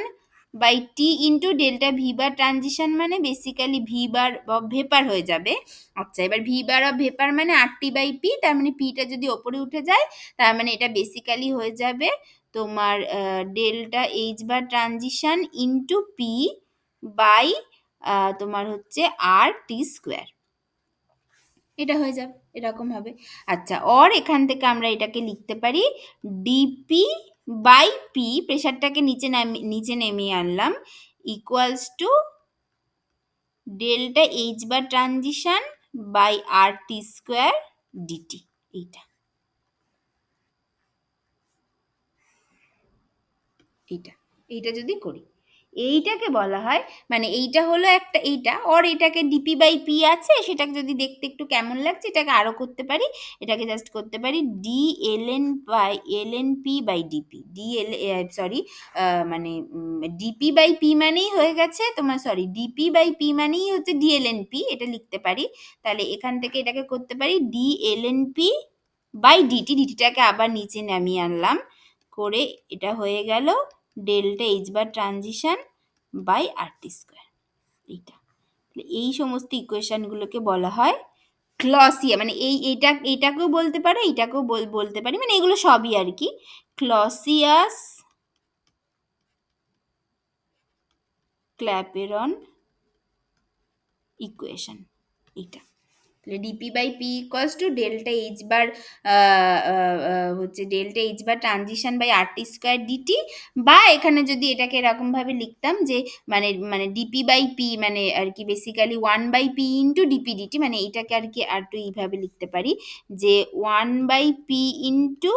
by T into delta V bar transition, মানে বেসিক্যালি ভি বার ভেপার হয়ে যাবে। আচ্ছা, এবার ভি বার অফ ভেপার মানে আরটি বাই পি, তার মানে পিটা যদি ওপরে উঠে যায় তার মানে এটা বেসিক্যালি হয়ে যাবে তোমার delta H bar transition into P by তোমার হচ্ছে আর টি স্কোয়ার, এটা হয়ে যাবে এরকম হবে। আচ্ছা, অর এখান থেকে আমরা এটাকে লিখতে পারি ডিপি বাই পি, প্রেশারটাকে নিচে নেমিয়ে আনলাম, equals to delta H bar transition by R T square DT. এইটা এইটা এইটা যদি করি, এইটাকে বলা হয় মানে এইটা হলো একটা, এইটা অর এটাকে ডিপি বাই পি আছে, সেটাকে যদি দেখতে একটু কেমন লাগছে এটাকে আরও করতে পারি, এটাকে জাস্ট করতে পারি D L N by L N P by DP, sorry মানে ডিপি বাই পি মানেই হয়ে গেছে তোমার, সরি ডিপি বাই পি মানেই হচ্ছে ডিএলএন পি, এটা লিখতে পারি। তাহলে এখান থেকে এটাকে করতে পারি ডিএলএন পি বাই ডিটি, ডিটিটাকে আবার নিচে নামিয়ে আনলাম করে এটা হয়ে গেল delta H bar transition by R T square. এইটা এই সমস্ত ইকুয়েশনগুলোকে বলা হয় ক্লসিয়া, মানে এইটাকেও বলতে পারো, এইটাকেও বলতে পারি, মানে এগুলো সবই আর কি ক্লসিয়াস ক্ল্যাপেরন ইকুয়েশন। এইটা তাহলে D P by P equals to delta H bar হচ্ছে delta H bar transition by R T square D T, বা এখানে যদি এটাকে এরকমভাবে লিখতাম যে মানে ডিপি বাই পি মানে আর কি basically 1/p into DP DT, মানে এইটাকে আর কি আর একটু এইভাবে লিখতে পারি যে 1/p into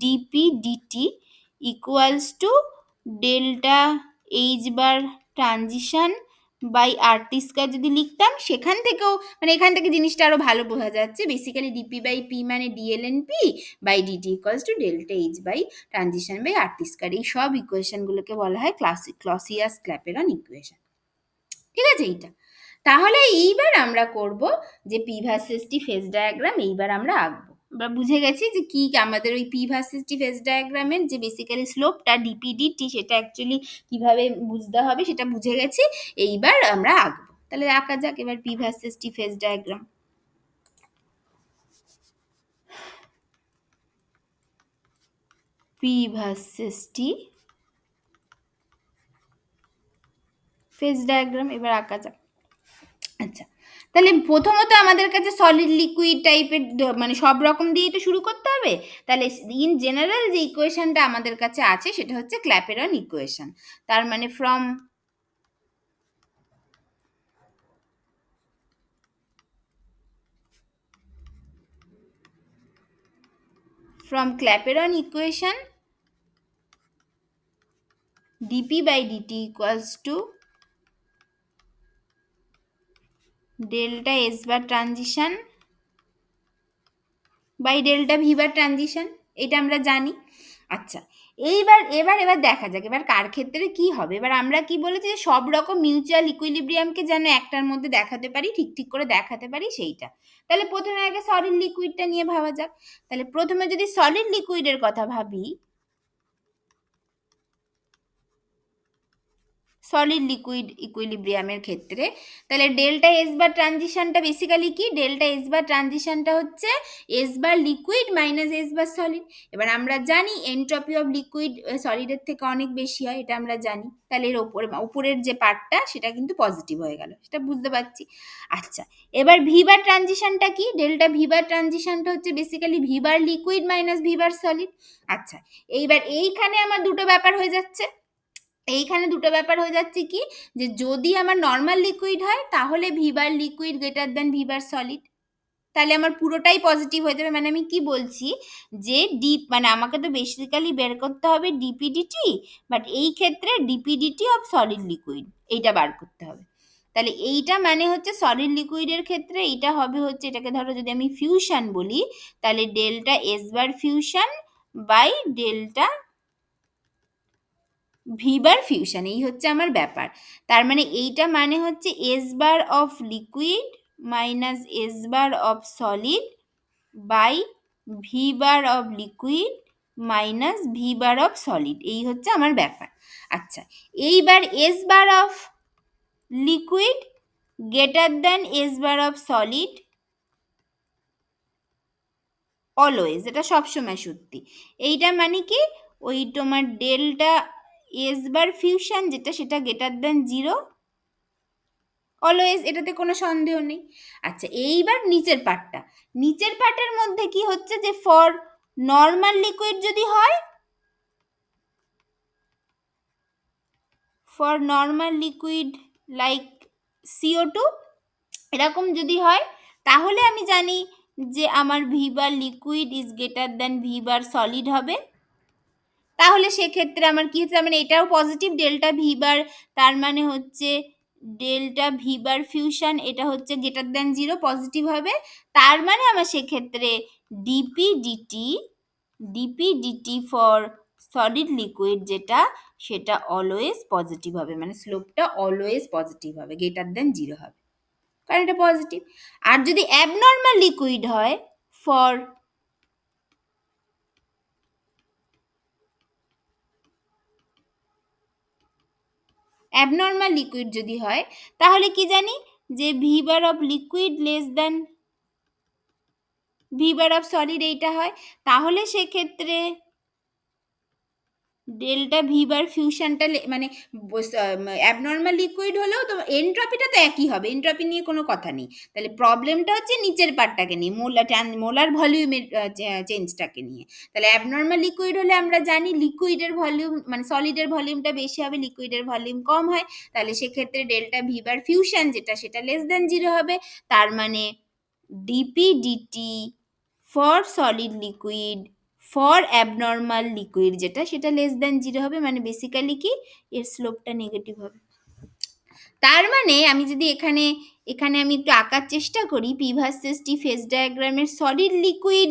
DP DT equals to delta H bar transition by R T square যদি লিখতাম, সেখান থেকেও মানে এখান থেকে জিনিসটা আরও ভালো বোঝা যাচ্ছে, বেসিক্যালি ডিপি বাই পি মানে D L N P by DT equals to delta H by transition by R T square. এই সব ইকুয়েশনগুলোকে বলা হয় ক্লসিয়াস ক্ল্যাপেরন ইকুয়েশন। ঠিক আছে, এইটা তাহলে এইবার আমরা করব যে P versus T phase diagram, এইবার আমরা আঁকবো। আমরা বুঝে গেছি যে কি আমাদের ওই পি ভার্সেস টি ফেজ ডায়াগ্রামের যে বেসিক্যালি স্লোপটা ডিপি ডিটি সেটা অ্যাকচুয়ালি কিভাবে বুঝতে হবে সেটা বুঝে গেছি, এইবার আমরা আঁকবো। তাহলে আঁকা যাক এবার P versus T phase diagram. P versus T phase diagram এবার আঁকা যাক। আচ্ছা, তাহলে প্রথমত আমাদের কাছে সলিড লিকুইড টাইপের মানে সব রকম দিয়েই তো শুরু করতে হবে। তাহলে ইন জেনারেল যে ইকুয়েশনটা আমাদের কাছে আছে সেটা হচ্ছে ক্ল্যাপেরন ইকুয়েশন, তার মানে from Clapeyron equation dp by dt equals to delta s bar transition by delta v bar transition, এটা আমরা জানি। আচ্ছা, এবার দেখা যাক এবার কার ক্ষেত্রে কি হবে। এবার আমরা কি বলেছি যে সব রকম মিউচুয়াল ইকুইলিব্রিয়ামকে যেন একটার মধ্যে দেখাতে পারি, ঠিক করে দেখাতে পারি সেইটা। তাহলে প্রথমে আগে সলিড লিকুইডটা নিয়ে ভাবা যাক। তাহলে প্রথমে যদি সলিড লিকুইডের কথা ভাবি, সলিড লিকুইড ইকুইলিব্রিয়ামের ক্ষেত্রে। তাহলে ডেল্টা এস বার ট্রানজিশনটা বেসিক্যালি কি, ডেল্টা এস বার ট্রানজিশনটা হচ্ছে S bar liquid minus S বার সলিড। এবার আমরা জানি এনট্রপি অফ লিকুইড সলিডের থেকে অনেক বেশি হয়, এটা আমরা জানি। তাহলে এর উপরের যে পার্টটা সেটা কিন্তু পজিটিভ হয়ে গেল, সেটা বুঝতে পারছি। আচ্ছা, এবার ভি বার ট্রানজিশনটা কি, ডেল্টা ভি বার ট্রানজিশনটা হচ্ছে বেসিক্যালি ভি বার লিকুইড মাইনাস ভি বার সলিড। আচ্ছা, এইবার এইখানে আমার দুটো ব্যাপার হয়ে যাচ্ছে, এইখানে দুটো ব্যাপার হয়ে যাচ্ছে কি, যে যদি আমার নর্মাল লিকুইড হয় তাহলে ভি বার লিকুইড গ্রেটার দেন ভি বার সলিড, তাহলে আমার পুরোটাই পজিটিভ হয়ে যাবে। মানে আমি কি বলছি, যে মানে আমাকে তো বেসিক্যালি বের করতে হবে ডিপিডিটি, বাট এই ক্ষেত্রে ডিপিডিটি অফ সলিড লিকুইড এইটা বার করতে হবে। তাহলে এইটা মানে হচ্ছে সলিড লিকুইডের ক্ষেত্রে এইটা হবে হচ্ছে, এটাকে ধরো যদি আমি ফিউশন বলি, তাহলে delta S bar fusion by delta V bar fusion, এই হচ্ছে আমার ব্যাপার। তার মানে এইটা মানে হচ্ছে S bar of liquid minus S bar of solid by V bar of liquid minus V bar of solid, এই হচ্ছে আমার ব্যাপার। আচ্ছা, এইবার S bar of liquid greater than S bar of solid always, এটা সবসময় সত্যি। এইটা মানে কি, ওই তোমার ডেল্টা এস বার ফিউশন যেটা, সেটা গ্রেটার দ্যান 0 অলওয়েজ, এটাতে কোনো সন্দেহ নেই। আচ্ছা, এইবার নিচের পার্টটা, নিচের পার্টের মধ্যে কি হচ্ছে, যে ফর নর্মাল লিকুইড যদি হয়, for normal liquid like CO2 এরকম যদি হয়, তাহলে আমি জানি যে আমার V bar liquid is greater than V bar solid হবে। তাহলে সেক্ষেত্রে আমার কি হচ্ছে, মানে এটাও পজিটিভ ডেল্টা ভি বার, তার মানে হচ্ছে ডেল্টা ভি বার ফিউশন এটা হচ্ছে গ্রেটার দ্যান 0 পজিটিভ হবে। তার মানে আমার সেক্ষেত্রে DP DT for solid liquid যেটা, সেটা অলওয়েজ পজিটিভ হবে, মানে স্লোপটা অলওয়েজ পজিটিভ হবে, গ্রেটার দ্যান 0 হবে, কারণ এটা পজিটিভ। আর যদি অ্যাবনর্মাল লিকুইড হয়, ফর অ্যাবনর্মাল লিকুইড যদি হয়, তাহলে কি জানি, যে V bar of liquid less than V bar of solid এইটা হয়। তাহলে সেক্ষেত্রে ডেল্টা ভি বার ফিউশনটা মানে অ্যাবনর্মাল লিকুইড হলেও তো এনট্রপিটা তো একই হবে, এনট্রপি নিয়ে কোনো কথা নেই। তাহলে প্রবলেমটা হচ্ছে নিচের পার্টটাকে নিয়ে, মোলার ভলিউমের চেঞ্জটাকে নিয়ে। তাহলে অ্যাবনর্মাল লিকুইড হলে আমরা জানি লিকুইডের ভলিউম, মানে সলিডের ভলিউমটা বেশি হবে, লিকুইডের ভলিউম কম হয়। তাহলে সেক্ষেত্রে ডেল্টা ভি বার ফিউশন যেটা, সেটা লেস দ্যান 0 হবে। তার মানে D P D T for solid liquid for abnormal liquid যেটা, সেটা লেস দ্যান 0 হবে, মানে বেসিক্যালি কি, এর স্লোপটা নেগেটিভ হবে। তার মানে আমি যদি এখানে এখানে আমি একটু আঁকার চেষ্টা করি পি ভার্সেস টি ফেজ ডায়াগ্রামের সলিড লিকুইড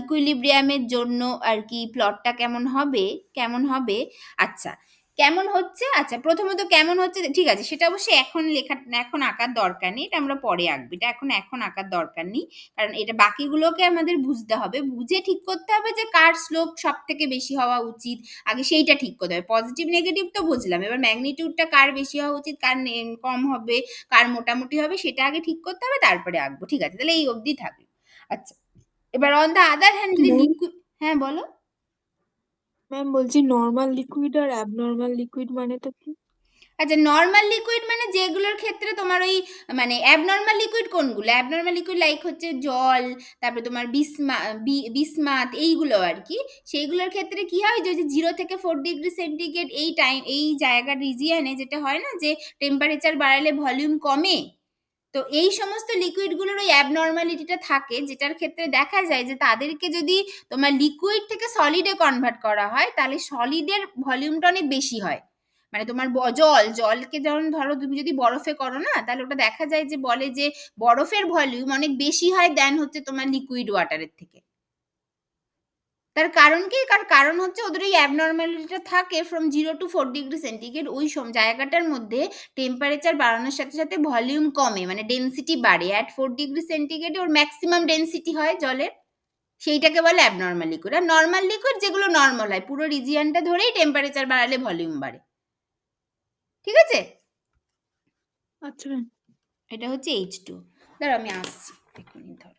ইকুইলিব্রিয়ামের জন্য আর কি প্লটটা কেমন হবে। আচ্ছা, কেমন হচ্ছে, আচ্ছা প্রথমত কেমন হচ্ছে, ঠিক আছে, সেটা অবশ্যই এখন আঁকার দরকার নেই, এটা আমরা পরে আঁকবো, এটা এখন আঁকার দরকার নেই, কারণ এটা বাকিগুলোকে আমাদের বুঝতে হবে, বুঝে ঠিক করতে হবে যে কার স্লোপ সব থেকে বেশি হওয়া উচিত, আগে সেইটা ঠিক করতে হবে। পজিটিভ নেগেটিভ তো বুঝলাম, এবার ম্যাগনিটিউডটা কার বেশি হওয়া উচিত, কার কম হবে, কার মোটামুটি হবে, সেটা আগে ঠিক করতে হবে, তারপরে আঁকবো। ঠিক আছে, তাহলে এই অবধি থাকবে। আচ্ছা, এবার অন দ্য আদার হ্যান্ড যদি লিকুইড, হ্যাঁ বলো। ম্যাম বলছি নর্মাল লিকুইড আর অ্যাবনর্মাল লিকুইড মানেটা কি? আচ্ছা, নর্মাল লিকুইড মানে যেগুলোর ক্ষেত্রে তোমার ওই, মানে অ্যাবনর্মাল লিকুইড কোনগুলো, অ্যাবনর্মাল লিকুইড লাইক হচ্ছে জল, তারপরে তোমার বিসমাথ এইগুলো আর কি, সেইগুলোর ক্ষেত্রে কি হয়, যে 0 থেকে 4 ডিগ্রি সেন্টিগ্রেড এই জায়গার রিজিয়ানে যেটা হয় না, যে টেম্পারেচার বাড়ালে ভলিউম কমে, তো এই সমস্ত লিকুইডগুলোর ওই অ্যাবনর্মালিটিটা থাকে, যেটার ক্ষেত্রে দেখা যায় যে তাদেরকে যদি তোমার লিকুইড থেকে সলিডে কনভার্ট করা হয়, তাহলে সলিডের ভলিউমটা অনেক বেশি হয়। মানে তোমার জলকে যেমন ধরো তুমি যদি বরফে করো না, তাহলে ওটা দেখা যায় যে বলে যে বরফের ভলিউম অনেক বেশি হয় দেন হচ্ছে তোমার লিকুইড ওয়াটারের থেকে। তার কারণ কি, কারণ হচ্ছে ওদের ওই অ্যাবনর্মালিটিটা থাকে ফ্রম 0 to 4 ডিগ্রি সেন্টিগ্রেড, ওই জায়গাটার মধ্যে টেম্পারেচার বাড়ানোর সাথে সাথে ভলিউম কমে, মানে ডেন্সিটি বাড়ে, অ্যাট 4 ডিগ্রি সেন্টিগ্রেডে ওর ম্যাক্সিমাম ডেন্সিটি হয় জলের, সেইটাকে বলে অ্যাবনর্মাল লিকুইড। আর নর্মাল লিকুইড যেগুলো নর্মাল হয়, পুরো রিজিয়ানটা ধরেই টেম্পারেচার বাড়ালে ভলিউম বাড়ে। ঠিক আছে? আচ্ছা ম্যাম। এটা হচ্ছে H2। দাঁড়াও আমি আসছি, এক মিনিট ধরো।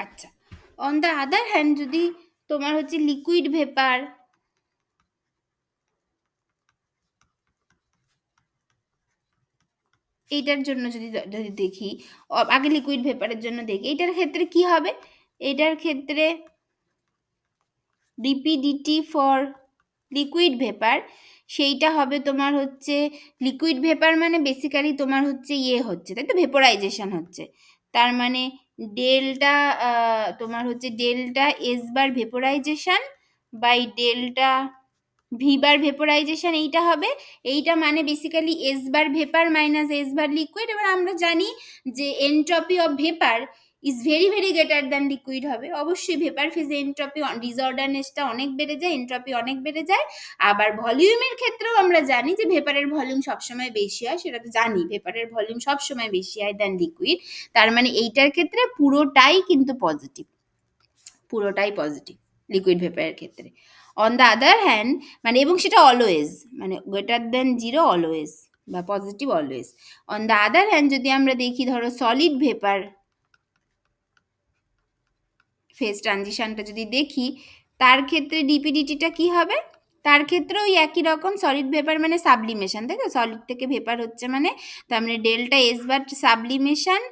আচ্ছা, অন দ্য আদার হ্যান্ড যদি তোমার হচ্ছে লিকুইড ভেপার, এইটার জন্য যদি যদি দেখি, আগে লিকুইড ভেপারের জন্য দেখি, এইটার ক্ষেত্রে কি হবে? এইটার ক্ষেত্রে ডিপিডিটি ফর লিকুইড ভেপার, সেইটা হবে তোমার হচ্ছে, লিকুইড ভেপার মানে বেসিক্যালি তোমার হচ্ছে ইয়ে হচ্ছে, তাই তো, ভেপোরাইজেশন হচ্ছে। তার মানে ডেল্টা, তোমার হচ্ছে delta S bar vaporisation by delta V bar vaporisation, এইটা হবে। এইটা মানে basically S bar vapour minus S bar liquid. এবার আমরা জানি যে entropy of vapour is very very greater than liquid হবে। অবশ্যই ভেপার ফেজে এনট্রপি ডিসঅর্ডারনেসটা অনেক বেড়ে যায়, এনট্রপি অনেক বেড়ে যায়। আবার ভলিউমের ক্ষেত্রেও আমরা জানি যে ভেপারের ভলিউম সবসময় বেশি হয়, সেটা তো জানি, ভেপারের ভলিউম সবসময় বেশি হয় দ্যান লিকুইড। তার মানে এইটার ক্ষেত্রে পুরোটাই কিন্তু পজিটিভ, পুরোটাই পজিটিভ লিকুইড ভেপারের ক্ষেত্রে। অন দ্য আদার হ্যান্ড মানে, এবং সেটা অলওয়েজ, মানে গ্রেটার দেন জিরো অলওয়েজ, বা positive always. On the other hand যদি আমরা দেখি, ধরো সলিড ভেপার ফেজ ট্রানজিশনটা যদি দেখি, তার ক্ষেত্রে ডিপিডিটিটা কি হবে? তার ক্ষেত্রে ওই একই রকম, সলিড ভেপার মানে সাবলিমেশন, তাই তো, সলিড থেকে ভেপার হচ্ছে মানে, তার মানে delta S bar sublimation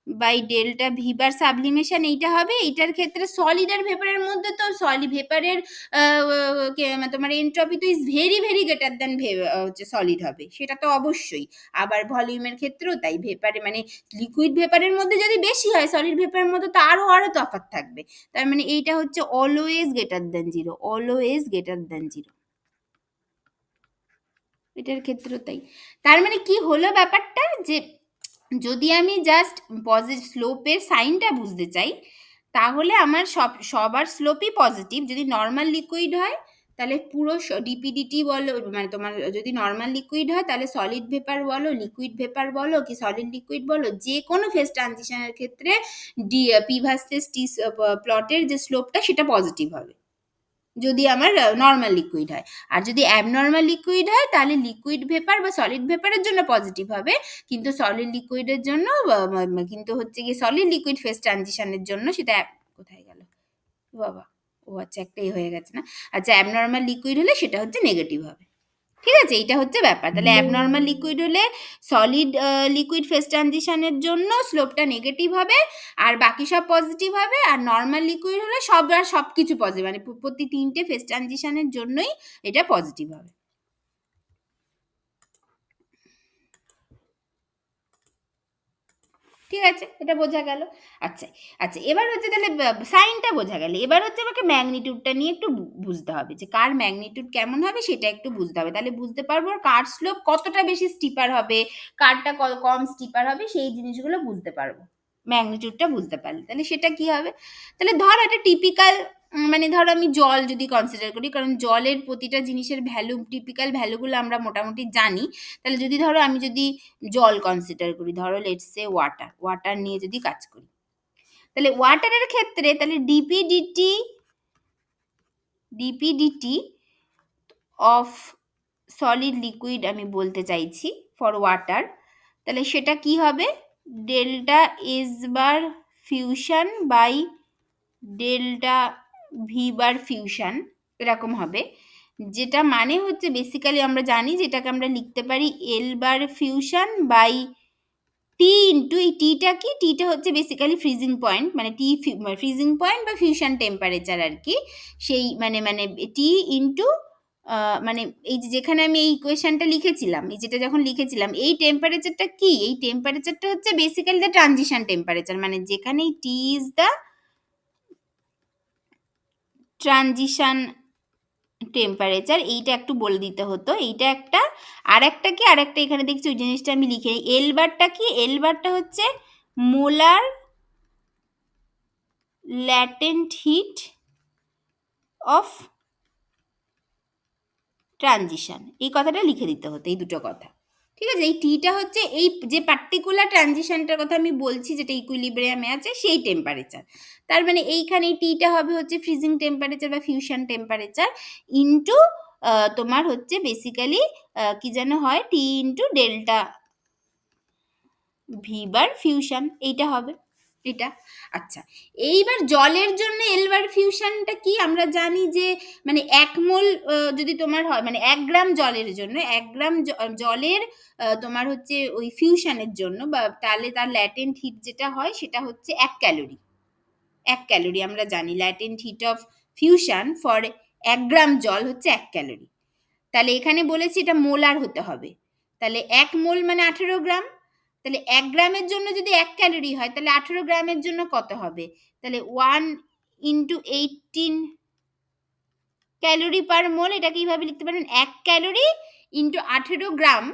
by delta V bar sublimation, এইটা হবে। এইটার ক্ষেত্রে সলিড আর ভেপারের মধ্যে তো সলিড ভেপারের তোমার এনট্রপি তো is very very greater than হচ্ছে সলিড হবে, সেটা তো অবশ্যই। আবার ভলিউমের ক্ষেত্রেও তাই, ভেপারে মানে লিকুইড ভেপারের মধ্যে যদি বেশি হয়, সলিড ভেপারের মধ্যে তো আরো আরো তফাৎ থাকবে। তার মানে এইটা হচ্ছে always greater than zero, always greater than zero, এটার ক্ষেত্রেও তাই। তার মানে কি হলো ব্যাপারটা, যে যদি আমি জাস্ট পজিটিভ স্লোপের সাইনটা বুঝতে চাই, তাহলে আমার সবার স্লোপই পজিটিভ। যদি নর্মাল লিকুইড হয় তাহলে পুরো ডিপিডিটি বলো, মানে তোমার যদি নর্মাল লিকুইড হয় তাহলে সলিড ভেপার বলো, লিকুইড ভেপার বলো, কি সলিড লিকুইড বলো, যে কোনো ফেজ ট্রানজিশনের ক্ষেত্রে পি ভার্সেস টি প্লটের যে স্লোপটা সেটা পজিটিভ হবে যদি আমার নর্মাল লিকুইড হয়। আর যদি অ্যাবনর্মাল লিকুইড হয় তাহলে লিকুইড ভেপার বা সলিড ভেপারের জন্য পজিটিভ হবে, কিন্তু সলিড লিকুইডের জন্য, কিন্তু হচ্ছে গিয়ে সলিড লিকুইড ফেজ ট্রানজিশনের জন্য সেটা, কোথায় গেল বাবা, ও আচ্ছা একটাই হয়ে গেছে না, আচ্ছা অ্যাবনর্মাল লিকুইড হলে সেটা হচ্ছে নেগেটিভ হবে। ঠিক আছে, এইটা হচ্ছে ব্যাপার। তাহলে অ্যাবনর্মাল লিকুইড হলে সলিড লিকুইড ফেজ ট্রানজিশনের জন্য স্লোপটা নেগেটিভ হবে, আর বাকি সব পজিটিভ হবে। আর নর্মাল লিকুইড হলে সব কিছু পজিটিভ, মানে প্রতি তিনটে ফেজ ট্রানজিশনের জন্যই এটা পজিটিভ হবে। ঠিক আছে, এটা বোঝা গেল। আচ্ছা আচ্ছা, এবার হচ্ছে তাহলে সাইনটা বোঝা গেল, এবার হচ্ছে আমাকে ম্যাগনিটিউডটা নিয়ে একটু বুঝতে হবে, যে কার ম্যাগনিটিউড কেমন হবে সেটা একটু বুঝতে হবে, তাহলে বুঝতে পারবো কার স্লোপ কতটা বেশি স্টিপার হবে, কারটা কম স্টিপার হবে, সেই জিনিসগুলো বুঝতে পারবো ম্যাগনিটিউডটা বুঝতে পারলে। তাহলে সেটা কি হবে? তাহলে ধর একটা টিপিক্যাল, মানে ধরো আমি জল যদি কনসিডার করি, কারণ জলের প্রতিটা জিনিসের ভ্যালু, টিপিক্যাল ভ্যালুগুলো আমরা মোটামুটি জানি। তাহলে যদি ধরো আমি যদি জল কনসিডার করি, ধরো লেটস সে ওয়াটার, ওয়াটার নিয়ে যদি কাজ করি, তাহলে ওয়াটারের ক্ষেত্রে তাহলে ডিপিডিটি অফ সলিড লিকুইড আমি বলতে চাইছি ফর ওয়াটার, তাহলে সেটা কি হবে? Delta S bar fusion by delta V bar fusion এরকম হবে, যেটা মানে হচ্ছে বেসিক্যালি আমরা জানি যেটাকে আমরা লিখতে পারি L bar fusion by T into, এই টিটা কি, টিটা হচ্ছে বেসিক্যালি ফ্রিজিং পয়েন্ট, মানে টি ফ্রিজিং পয়েন্ট বা ফিউশন টেম্পারেচার আর কি, সেই মানে টি ইন্টু মানে এই যে যেখানে আমি এই ইকুয়েশনটা লিখেছিলাম, এই যেটা যখন লিখেছিলাম, এই টেম্পারেচারটা কি, এই টেম্পারেচারটা হচ্ছে বেসিক্যালি দ্য ট্রানজিশন টেম্পারেচার, মানে যেখানে টি ইজ দ্য ট্রানজিশন টেম্পারেচার, এইটা একটু বলে দিতে হতো, এইটা একটা। আর একটা কি, আর একটা এখানে দেখছি ওই জিনিসটা আমি লিখে নিই। এল বারটা কি, এল বারটা হচ্ছে molar latent heat of transition, এই কথাটা লিখে দিতে হতো, এই দুটো কথা। ঠিক আছে, এই টিটা হচ্ছে এই যে পার্টিকুলার ট্রানজিশনটার কথা আমি বলছি, যেটা ইকুইলিব্রিয়ামে আছে সেই টেম্পারেচার। তার মানে এইখানে এই টিটা হবে হচ্ছে ফ্রিজিং টেম্পারেচার বা ফিউশন টেম্পারেচার ইন্টু তোমার হচ্ছে বেসিক্যালি কি যেন হয়, T into delta V bar fusion, এইটা হবে এটা। আচ্ছা, এইবার জলের জন্য এল বার ফিউশনটা কি, আমরা জানি যে মানে 1 মোল যদি তোমার হয়, মানে 1 গ্রাম জলের জন্য 1 গ্রাম জলের তোমার হচ্ছে ওই ফিউশনের জন্য বা তাহলে তার ল্যাটেন্ট হিট যেটা হয় সেটা হচ্ছে 1 ক্যালোরি। 1 ক্যালোরি আমরা জানি latent heat of fusion for 1 গ্রাম জল হচ্ছে 1 ক্যালোরি। তাহলে এখানে বলেছি এটা মোলার হতে হবে, তাহলে 1 মোল মানে 18 গ্রাম, তাহলে 1 গ্রামের জন্য যদি 1 ক্যালোরি হয় তাহলে 18 গ্রামের জন্য কত হবে, তাহলে 1 ইন্টু 18 ক্যালোরি পার মোল, এটাকে এইভাবে লিখতে পারেন 1 ক্যালোরি ইন্টু 18 গ্রাম,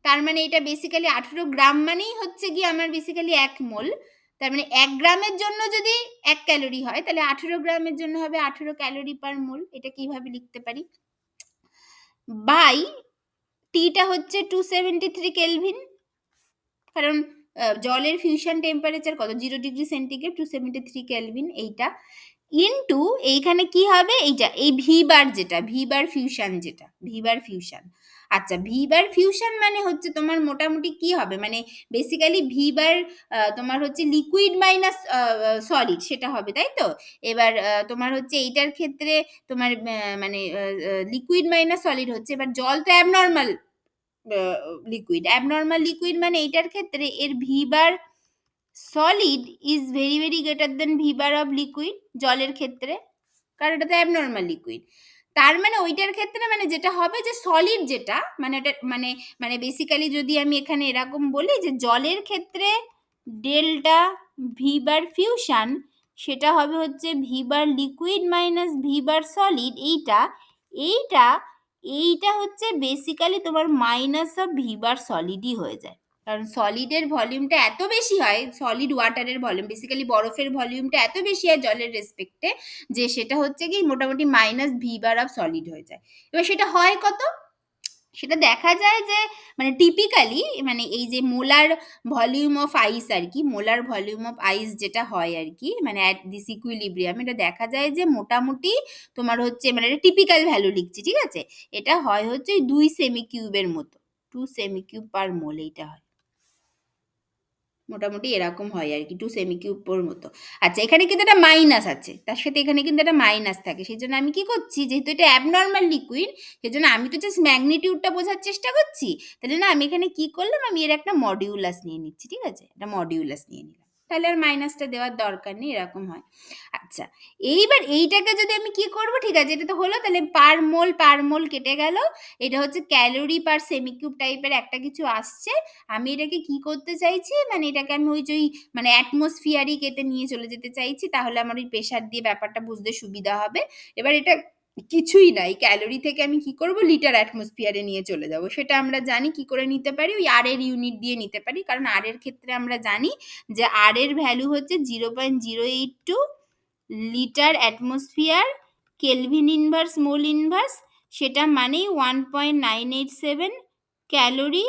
তার মানে এটা বেসিক্যালি 18 গ্রাম মানেই হচ্ছে কি আমার বেসিক্যালি 1 মোল, তার মানে 1 গ্রামের জন্য যদি 1 ক্যালোরি হয় তাহলে 18 গ্রামের জন্য হবে 18 ক্যালোরি পার মোল, এটা কিভাবে লিখতে পারি, বাই টিটা হচ্ছে 273 কেলভিন, কারণ জলের ফিউশন টেম্পারেচার কত 0 ডিগ্রি সেন্টিগ্রেড 273 কেলভিন, এইটা ইন্টু এইখানে কি হবে, এইটা এই ভি বার যেটা ভি বার ফিউশন, যেটা ভি বার ফিউশন। আচ্ছা, ভি বার ফিউশন মানে হচ্ছে তোমার মোটামুটি কি হবে, মানে বেসিক্যালি ভি বার তোমার হচ্ছে লিকুইড মাইনাস সলিড সেটা হবে, তাই তো। এবার তোমার হচ্ছে এইটার ক্ষেত্রে তোমার মানে লিকুইড মাইনাস সলিড হচ্ছে, এবার জল তো অ্যাবনর্মাল লিকুইড, অ্যাবনর্মাল লিকুইড মানে এইটার ক্ষেত্রে এর V bar solid is very very greater then V bar of liquid জলের ক্ষেত্রে, কারণ এটা তো অ্যাবনর্মাল লিকুইড। তার মানে ওইটার ক্ষেত্রে মানে যেটা হবে যে সলিড যেটা মানে এটা মানে মানে বেসিক্যালি যদি আমি এখানে এরকম বলি যে জলের ক্ষেত্রে ডেল্টা ভি বার ফিউশন সেটা হবে হচ্ছে ভি বার লিকুইড মাইনাস ভি বার সলিড, এইটা এইটা এইটা হচ্ছে বেসিক্যালি তোমার মাইনাস অফ ভি বার সলিডই হয়ে যায়, কারণ সলিডের ভলিউমটা এত বেশি হয়, সলিড ওয়াটারের ভলিউম বেসিক্যালি বরফের ভলিউমটা এত বেশি হয় জলের রেসপেক্টে, যে সেটা হচ্ছে কি মোটামুটি minus V bar of solid হয়ে যায়। এবার সেটা হয় কত, সেটা দেখা যায় যে মানে টিপিক্যালি মানে এই যে মোলার ভলিউম অফ আইস আর কি, মোলার ভলিউম অফ আইস যেটা হয় আর কি, মানে অ্যাট দিস ইকুইলিব্রিয়াম, এটা দেখা যায় যে মোটামুটি তোমার হচ্ছে মানে এটা টিপিক্যাল ভ্যালু লিখছি, ঠিক আছে, এটা হয় হচ্ছে 2 সেমি কিউবের মতো, 2 সেমি কিউব পার মোল, এইটা হয় মোটামুটি এরকম হয় আর কি, 2 সেমি কিউবের মতো। আচ্ছা, এখানে কিন্তু একটা মাইনাস আছে, তার সাথে এখানে কিন্তু একটা মাইনাস থাকে, সেই জন্য আমি কি করছি, যেহেতু এটা অ্যাবনর্মাল লিকুইড সেই জন্য আমি তো জাস্ট ম্যাগনিটিউডটা বোঝার চেষ্টা করছি, তাহলে না আমি এখানে কি করলাম, আমি এর একটা মডিউলাস নিয়ে নিচ্ছি, ঠিক আছে, একটা মডিউলাস নিয়ে নিলাম, তাহলে আর মাইনাসটা দেওয়ার দরকার নেই, এরকম হয়। আচ্ছা, এইবার এইটাকে যদি আমি কি করব, ঠিক আছে এটা তো হলো, তাহলে পার মোল কেটে গেল, এটা হচ্ছে ক্যালোরি পার সেমি কিউব টাইপের একটা কিছু আসছে, আমি এটাকে কি করতে চাইছি, মানে এটাকে আমি ওই যে মানে অ্যাটমসফিয়ারিক এতে নিয়ে চলে যেতে চাইছি, তাহলে আমার ওই প্রেশার দিয়ে ব্যাপারটা বুঝতে সুবিধা হবে। এবার এটা কিছুই নাই, ক্যালোরি থেকে আমি কি করব লিটার অ্যাটমসফিয়ারে নিয়ে চলে যাব, সেটা আমরা জানি কি করে নিতে পারি, ওই আর এর ইউনিট দিয়ে নিতে পারি, কারণ আর এর ক্ষেত্রে আমরা জানি যে আর এর ভ্যালু হচ্ছে 0.082 litre atmosphere kelvin inverse mole inverse, সেটা মানেই 1.987 ক্যালোরি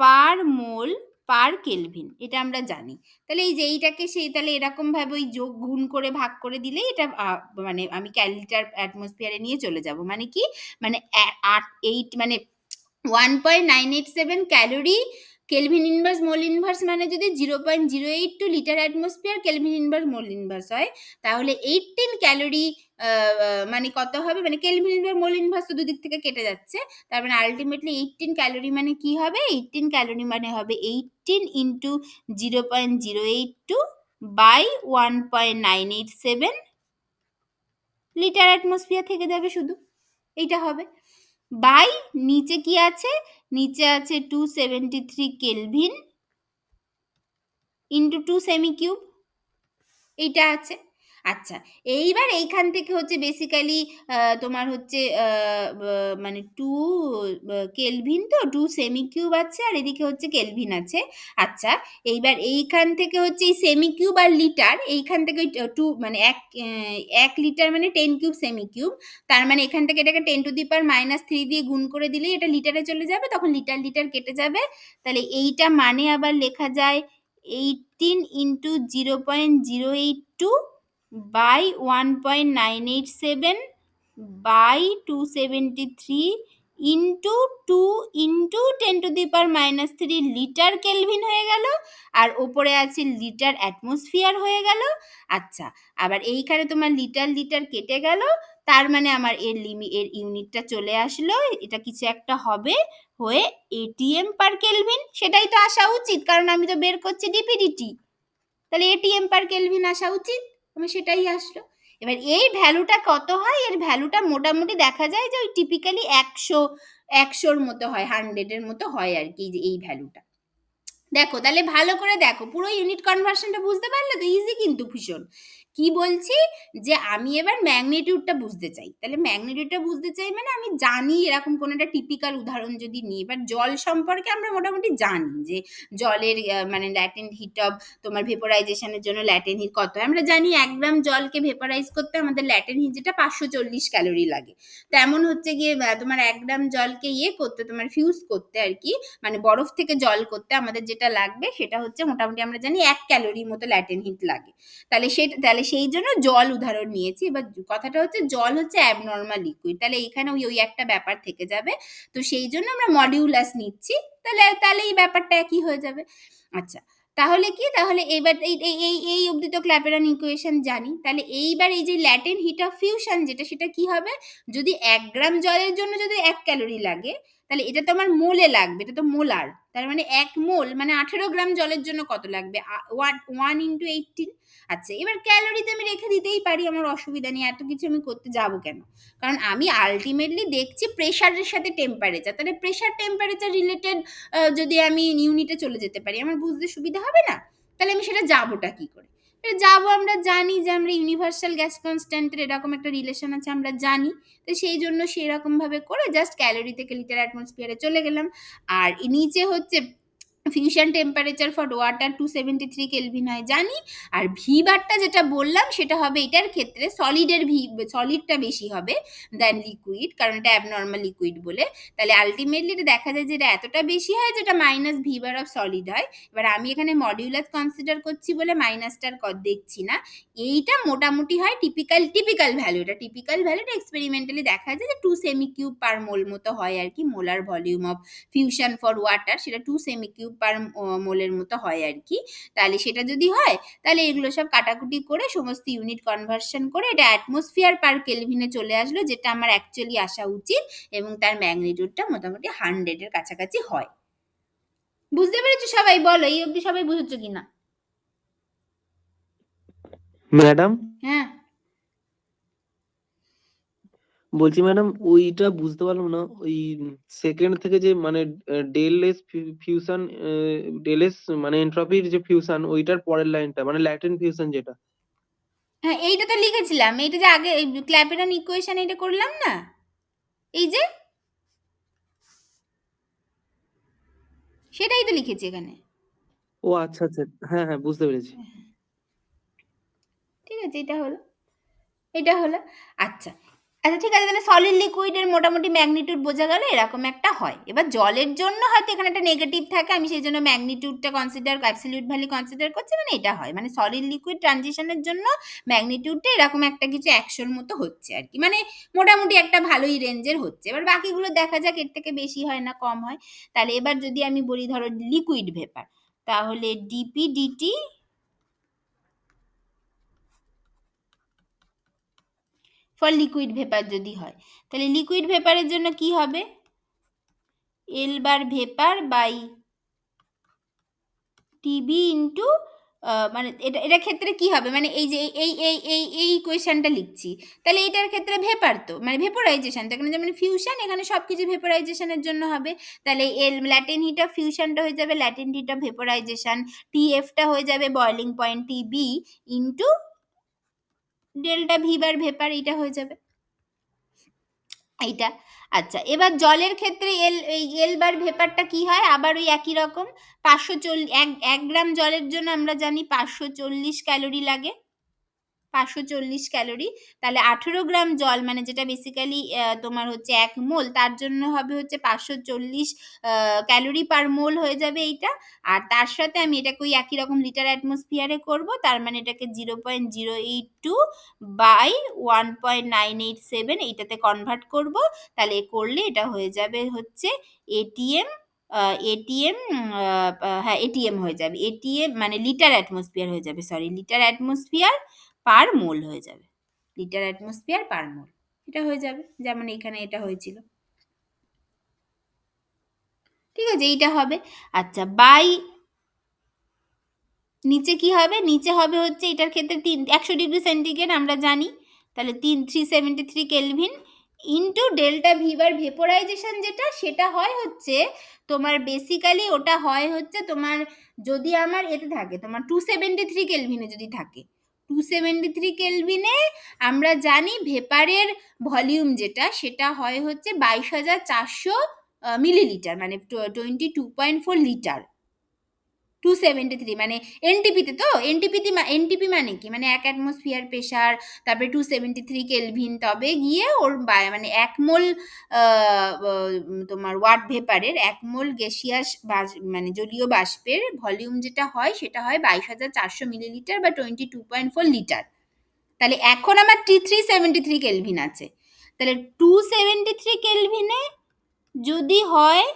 পার মোল পার কেলভিন, এটা আমরা জানি। তাহলে এই যে এইটাকে সেই তাহলে এরকমভাবে ওই যোগ গুণ করে ভাগ করে দিলেই এটা মানে আমি লিটার অ্যাটমসফিয়ারে নিয়ে চলে যাব, মানে কি মানে 8 মানে 1.987 calorie kelvin inverse mole inverse মানে যদি 0.082 litre atmosphere kelvin inverse mole inverse হয়, তাহলে 18 ক্যালোরি মানে কত হবে, মানে কেলভিন ইনভার্স মোল ইনভার্স তো দুদিক থেকে কেটে যাচ্ছে, তার মানে আলটিমেটলি 18 ক্যালোরি মানে কি হবে, 18 ক্যালোরি মানে হবে 18 ইন্টু 0.082 বাই 1.987 লিটার অ্যাটমসফিয়ার থেকে যাবে শুধু, এইটা হবে বাই নিচে কি আছে, নিচে আছে 273 কেলভিন ইন্টু 2 সেমি কিউব, এইটা আছে। আচ্ছা, এইবার এইখান থেকে হচ্ছে বেসিক্যালি তোমার হচ্ছে মানে 2 কেলভিন তো 2 সেমি কিউব আছে আর এদিকে হচ্ছে কেলভিন আছে। আচ্ছা, এইবার এইখান থেকে হচ্ছে এই সেমি কিউব আর লিটার, এইখান থেকে 2 মানে 1 লিটার মানে 10 কিউব সেমি কিউব, তার মানে এখান থেকে এটাকে 10 টু দি পাওয়ার -3 দিয়ে গুণ করে দিলেই এটা লিটারে চলে যাবে, তখন লিটার লিটার কেটে যাবে। তাহলে এইটা মানে আবার লেখা যায় 18 into 0.082 by 1.987 by 273 into 2 into 10 to the power -3 litre kelvin হয়ে গেল, আর ওপরে আছে লিটার অ্যাটমসফিয়ার হয়ে গেল। আচ্ছা, আবার এইখানে তোমার লিটার লিটার কেটে গেল, তার মানে আমার এর এর ইউনিটটা চলে আসলো, এটা কিছু একটা হবে হয়ে এটিএম পার কেলভিন, সেটাই তো আসা উচিত কারণ আমি তো বের করছি ডিপিডিটি, তাহলে এটিএম পার কেলভিন আসা উচিত, আমার সেটাই আসলো। এবার এই ভ্যালুটা কত হয়, এর ভ্যালুটা মোটামুটি দেখা যায় যে ওই টিপিক্যালি 100 মতো হয়, 100 মতো হয় আর কি, যে এই ভ্যালুটা। দেখো তাহলে ভালো করে দেখো, পুরো ইউনিট কনভার্সনটা বুঝতে পারলে তো, ইজি কিন্তু ভীষণ। কি বলছি, যে আমি এবার ম্যাগনিটিউডটা বুঝতে চাই, তাহলে ম্যাগনিটিউডটা বুঝতে চাই মানে আমি জানি এরকম কোন একটা টিপিক্যাল উদাহরণ যদি নিই, এবার জল সম্পর্কে আমরা মোটামুটি জানি যে জলের মানে ল্যাটেন্ট হিট অফ তোমার ভেপোরাইজেশনের জন্য ল্যাটেন্ট হিট কত হয়, আমরা জানি 1 গ্রাম জলকে ভেপোরাইজ করতে আমাদের ল্যাটেন্ট হিট যেটা 540 ক্যালোরি লাগে। তেমন হচ্ছে গিয়ে তোমার 1 গ্রাম জলকে করতে তোমার ফিউজ করতে আর কি, মানে বরফ থেকে জল করতে আমাদের যেটা লাগবে সেটা হচ্ছে মোটামুটি আমরা জানি 1 ক্যালোরি মতো ল্যাটেন্ট হিট লাগে। তাহলে সেই জন্য জল উদাহরণ নিয়েছি। এবার কথাটা হচ্ছে জল হচ্ছে অ্যাবনর্মাল লিকুইড, তাহলে এখানে ওই একটা ব্যাপার থেকে যাবে, তো সেই জন্য আমরা মডিউলাস নিচ্ছি, তাহলে এই ব্যাপারটা একই হয়ে যাবে। আচ্ছা, তাহলে কি, তাহলে এবার এই অবধি তো ক্ল্যাপেরন ইকুয়েশন জানি, তাহলে এইবার এই যে ল্যাটেন্ট হিট অফ ফিউশন যেটা, সেটা কি হবে, যদি 1 গ্রাম জলের জন্য যদি 1 ক্যালোরি লাগে, তাহলে এটা তো আমার মোলে লাগবে, এটা তো মোলার, তার মানে 1 মোল মানে 18 গ্রাম জলের জন্য কত লাগবে, 1 ইন্টু 18। আচ্ছা, এবার ক্যালোরিতে আমি রেখে দিতেই পারি, আমার অসুবিধা নেই, এত কিছু আমি করতে যাব কেন, কারণ আমি আলটিমেটলি দেখছি প্রেশারের সাথে টেম্পারেচার, তাহলে প্রেশার টেম্পারেচার রিলেটেড যদি আমি ইউনিটে চলে যেতে পারি আমার বুঝতে সুবিধা হবে না, তাহলে আমি সেটা যাবোটা কি করে, যাবো, আমরা জানি যে আমরা ইউনিভার্সাল গ্যাস কনস্ট্যান্টের এরকম একটা রিলেশন আছে আমরা জানি, তো সেই জন্য সেরকম ভাবে করে জাস্ট ক্যালোরি থেকে লিটার অ্যাটমসফিয়ারে চলে গেলাম। আর নিচে হচ্ছে fusion temperature for water 273 kelvin হয় জানি, আর ভি বারটা যেটা বললাম সেটা হবে এটার ক্ষেত্রে সলিডটা বেশি হবে দেন লিকুইড, কারণ এটা অ্যাবনর্মাল লিকুইড বলে, তাহলে আলটিমেটলি এটা দেখা যায় যে এটা এতটা বেশি হয় যেটা minus V bar of solid হয়। এবার আমি এখানে মডিউলাস কনসিডার করছি বলে মাইনাসটার দেখছি না, এইটা মোটামুটি হয় টিপিক্যাল ভ্যালু, এটা টিপিক্যাল ভ্যালু, এটা এক্সপেরিমেন্টালি দেখা যায় যে 2 সেমি কিউব পার মোল মতো হয় আর কি, molar volume of fusion for water সেটা 2 সেমি কিউব পার মোলের মতো হয় আর কি। তাহলে সেটা যদি হয়, তাহলে এগুলো সব কাটাকুটি করে সমস্ত ইউনিট কনভার্সন করে এটা অ্যাটমসফিয়ার পার কেলভিনে চলে আসলো, যেটা আমার অ্যাকচুয়ালি আসা উচিত, এবং তার ম্যাগনিটিউডটা মোটামুটি 100 এর কাছাকাছি হয়। বুঝতে পেরেছো সবাই, বলো এই অবধি সবাই বুঝেছো কিনা? ম্যাডাম, হ্যাঁ, বলছি ম্যাডাম ওইটা বুঝতে পারলাম না, ওই সেকেন্ড থেকে যে মানে del S fusion, del S মানে এন্ট্রপির যে ফিউশন ওইটার পরের লাইনটা মানে ল্যাটেন্ট ফিউশন যেটা। হ্যাঁ, এইটা তো লিখেছিলাম, এইটা যে আগে ক্ল্যাপেরন ইকুয়েশন এটা করলাম না, এই যে সেটাই তো লিখেছি এখানে। ও আচ্ছা আচ্ছা, হ্যাঁ হ্যাঁ বুঝতে পেরেছি। ঠিক আছে, এটা হলো। আচ্ছা, আচ্ছা ঠিক আছে, তাহলে সলিড লিকুইডের মোটামুটি ম্যাগনিটিউড বোঝা গেল, এরকম একটা হয়। এবার জলের জন্য হয়তো এখানে একটা নেগেটিভ থাকে, আমি সেই জন্য ম্যাগনিটিউডটা কনসিডার, অ্যাবসলিউট ভ্যালু কনসিডার করছি, মানে এটা হয়, মানে সলিড লিকুইড ট্রানজিশনের জন্য ম্যাগনিটিউডটা এরকম একটা কিছু 100-র মতো হচ্ছে আর কি, মানে মোটামুটি একটা ভালোই রেঞ্জের হচ্ছে। এবার বাকিগুলো দেখা যাক এর থেকে বেশি হয় না কম হয়। তাহলে এবার যদি আমি বলি ধরো লিকুইড ভেপার, তাহলে DP DT for liquid vapour যদি হয়, তাহলে লিকুইড ভেপারের জন্য কি হবে, L bar vapour by TB into, মানে এটা ক্ষেত্রে কি হবে, মানে এই যে এই ইকুয়েশনটা লিখছি, তাহলে এটার ক্ষেত্রে ভেপার তো মানে ভেপোরাইজেশনটা, এখানে যেমন ফিউশন, এখানে সব কিছু ভেপোরাইজেশনের জন্য হবে। তাহলে এল ল্যাটেন হিট অফ ফিউশনটা হয়ে যাবে ল্যাটেন হিট অফ ভেপোরাইজেশন, টিএফটা হয়ে যাবে boiling point TB into delta V bar vapour, এইটা হয়ে যাবে এইটা। আচ্ছা এবার জলের ক্ষেত্রে এল বার ভেপারটা কি হয়, আবার ওই একই রকম 540, 1 গ্রাম জলের জন্য আমরা জানি 540 ক্যালোরি লাগে, 540 ক্যালোরি। তাহলে 18 গ্রাম জল, মানে যেটা বেসিক্যালি তোমার হচ্ছে 1 মোল, তার জন্য হবে হচ্ছে 540 ক্যালোরি পার মোল হয়ে যাবে এইটা। আর তার সাথে আমি এটাকে ওই একই রকম লিটার অ্যাটমসফিয়ারে করব, তার মানে এটাকে 0.082 বাই 1.987 এইটাতে কনভার্ট করব। তাহলে করলে এটা হয়ে যাবে হচ্ছে এটিএম, এটিএম, হ্যাঁ এটিএম হয়ে যাবে, এটিএম মানে লিটার অ্যাটমসফিয়ার হয়ে যাবে, সরি লিটার অ্যাটমসফিয়ার পার মোল হয়ে যাবে, লিটার অ্যাটমসফিয়ার পার মোল এটা হয়ে যাবে, যেমন এখানে এটা হয়েছিল, ঠিক আছে এইটা হবে। আচ্ছা বাই নিচে কি হবে, নিচে হবে হচ্ছে এটার ক্ষেত্রে 100 ডিগ্রি সেন্টিগ্রেড আমরা জানি, তাহলে 373 kelvin into delta V bar vaporisation যেটা, সেটা হয় হচ্ছে তোমার বেসিক্যালি ওটা হয় হচ্ছে তোমার, যদি আমার এতে থাকে তোমার 273 কেলভিনে যদি থাকে, 273 কেলভিনে আমরা জানি ভেপারের ভলিউম যেটা, সেটা হয় হচ্ছে 22,400 মিলিলিটার, মানে 22.4 লিটার। 273 মানে এনটিপিতে, তো এনটিপি মানে কি, মানে 1 অ্যাটমসফিয়ার প্রেসার, তারপরে 273 কেলভিন, তবে গিয়ে ওর মানে 1 মোল তোমার ওয়াট ভেপারের 1 মোল গ্যাসিয়াস মানে জলীয় বাষ্পের ভলিউম যেটা হয়, সেটা হয় 22,400 মিলিলিটার বা 22.4 লিটার। তাহলে এখন আমার 373 কেলভিন আছে, তাহলে 273 কেলভিনে যদি হয়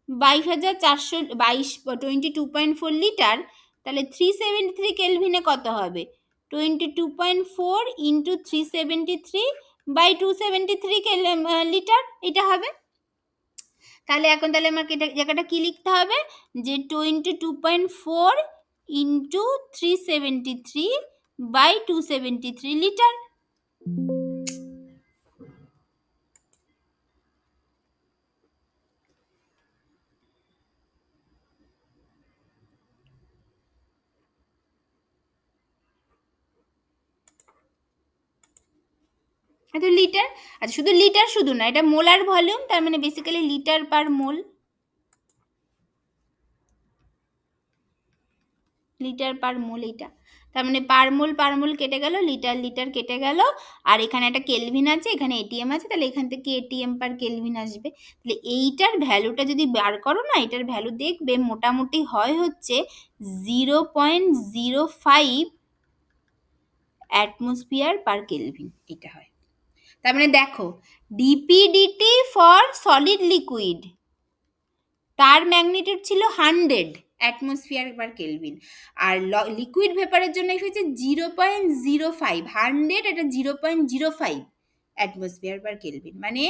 22,422.4 লিটার, তাহলে 373 কেলভিনে কত হবে, 22.4 ইন্টু 373 বাই 273 লিটার, এটা হবে। তাহলে এখন তাহলে আমাকে এটা জায়গাটা কি লিখতে হবে, যে 22.4 ইন্টু 373 বাই 273 লিটার। এটা লিটার, আচ্ছা শুধু লিটার শুধু না, এটা মোলার ভলিউম, তার মানে বেসিক্যালি লিটার পার মোল, লিটার পার মোল এইটা, তার মানে পার মোল কেটে গেল, লিটার লিটার কেটে গেল, আর এখানে একটা কেলভিন আছে, এখানে এটিএম আছে, তাহলে এখান থেকে এটিএম পার কেলভিন আসবে। তাহলে এইটার ভ্যালুটা যদি বার করো না, এটার ভ্যালু দেখবে মোটামুটি হয় হচ্ছে 0.05 অ্যাটমসফিয়ার পার কেলভিন, এটা হয়। তার মানে দেখো ডিপিডিটি ফর সলিড লিকুইড, তার ম্যাগনিটিউড ছিল 100 অ্যাটমসফিয়ার পার কেলভিন, আর লিকুইড ভেপারের জন্য এসেছে 0.05, 100 এটা 0.05 অ্যাটমসফিয়ার পার কেলভিন, মানে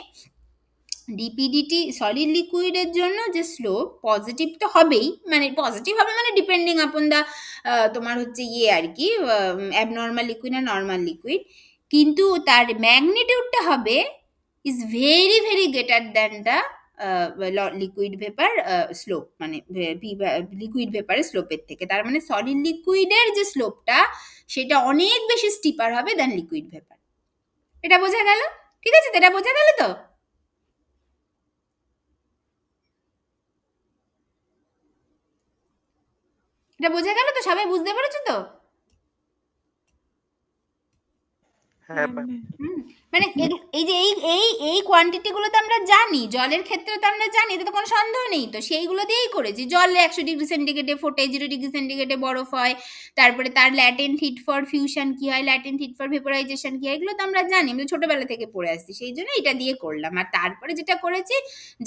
ডিপিডিটি সলিড লিকুইডের জন্য যে স্লোপ পজিটিভ তো হবেই, মানে পজিটিভ হবে মানে ডিপেন্ডিং আপন দ্য তোমার হচ্ছে ইয়ে আর কি, অ্যাবনর্মাল লিকুইড আর নর্মাল লিকুইড, কিন্তু তার ম্যাগনিটিউডটা হবে is very very greater than the liquid vapour slope, মানে লিকুইড ভেপারের স্লোপের থেকে, তার মানে সলিড লিকুইডের যে স্লোপটা সেটা অনেক বেশি স্টিপার হবে দ্যান লিকুইড ভেপার। এটা বোঝা গেল, ঠিক আছে, এটা বোঝা গেল তো? এটা বোঝা গেল তো, সবাই বুঝতে পেরেছো তো? হ্যাঁ হ্যাঁ ম্যাম। মানে এই যে এই কোয়ান্টিটিগুলো তো আমরা জানি, জলের ক্ষেত্রে তো আমরা জানি, এতে তো কোনো সন্দেহ নেই, তো সেইগুলো দিয়েই করেছি। জল 100°C ফোটে, 0°C বরফ হয়, তারপরে তার ল্যাটেন্ট হিট ফর ফিউশন কি হয়, ল্যাটেন্ট হিট ফর ভেপোরাইজেশন কি হয়, এগুলো তো আমরা জানি, আমি ছোটবেলা থেকে পড়ে আসছি, সেই জন্য এটা দিয়ে করলাম। আর তারপরে যেটা করেছি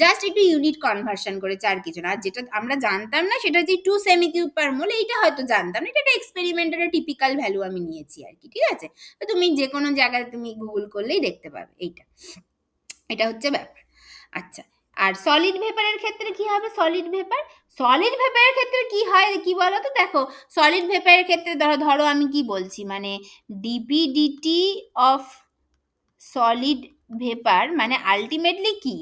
জাস্ট একটু ইউনিট কনভার্সন করেছে, আর কিছু না। আর যেটা আমরা জানতাম না সেটা হচ্ছে 2 সেমি কিউব/মোল, এইটা হয়তো জানতাম না, এটা একটা এক্সপেরিমেন্টের টিপিক্যাল ভ্যালু আমি নিয়েছি আর কি, ঠিক আছে। তো তুমি যে কোনো জায়গায় তুমি গুগল করলেই দেখতে পাবে এইটা, এটা হচ্ছে ব্যাপার। আচ্ছা, আর সলিড ভেপারের ক্ষেত্রে কি হবে? সলিড ভেপারের ক্ষেত্রে কি হয় কি বলো তো? দেখো, সলিড ভেপারের ক্ষেত্রে ধরো আমি কি বলছি, মানে ডিপিডিটি অফ সলিড ভেপার মানে আলটিমেটলি কি,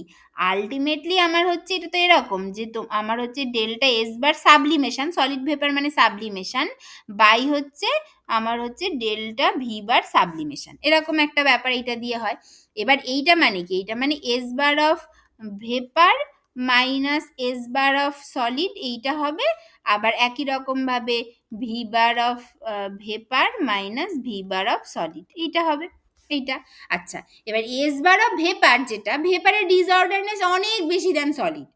আলটিমেটলি আমার হচ্ছে এটা তো এরকম যে আমার হচ্ছে delta S bar sublimation, solid vapour মানে সাবলিমেশন, বাই হচ্ছে আমার হচ্ছে ডেল্টা ভি বার সাবলিমেশন, এরকম একটা ব্যাপার এইটা দিয়ে হয়। এবার এইটা মানে কি, এইটা মানে S bar of vapour minus S bar of solid, এইটা হবে। আবার একই রকম ভাবে V bar of vapour minus V bar of solid, এইটা হবে এইটা। আচ্ছা, এবার এস বার অফ ভেপার, যেটা ভেপারের ডিসঅর্ডারনেস অনেক বেশি দেন সলিড,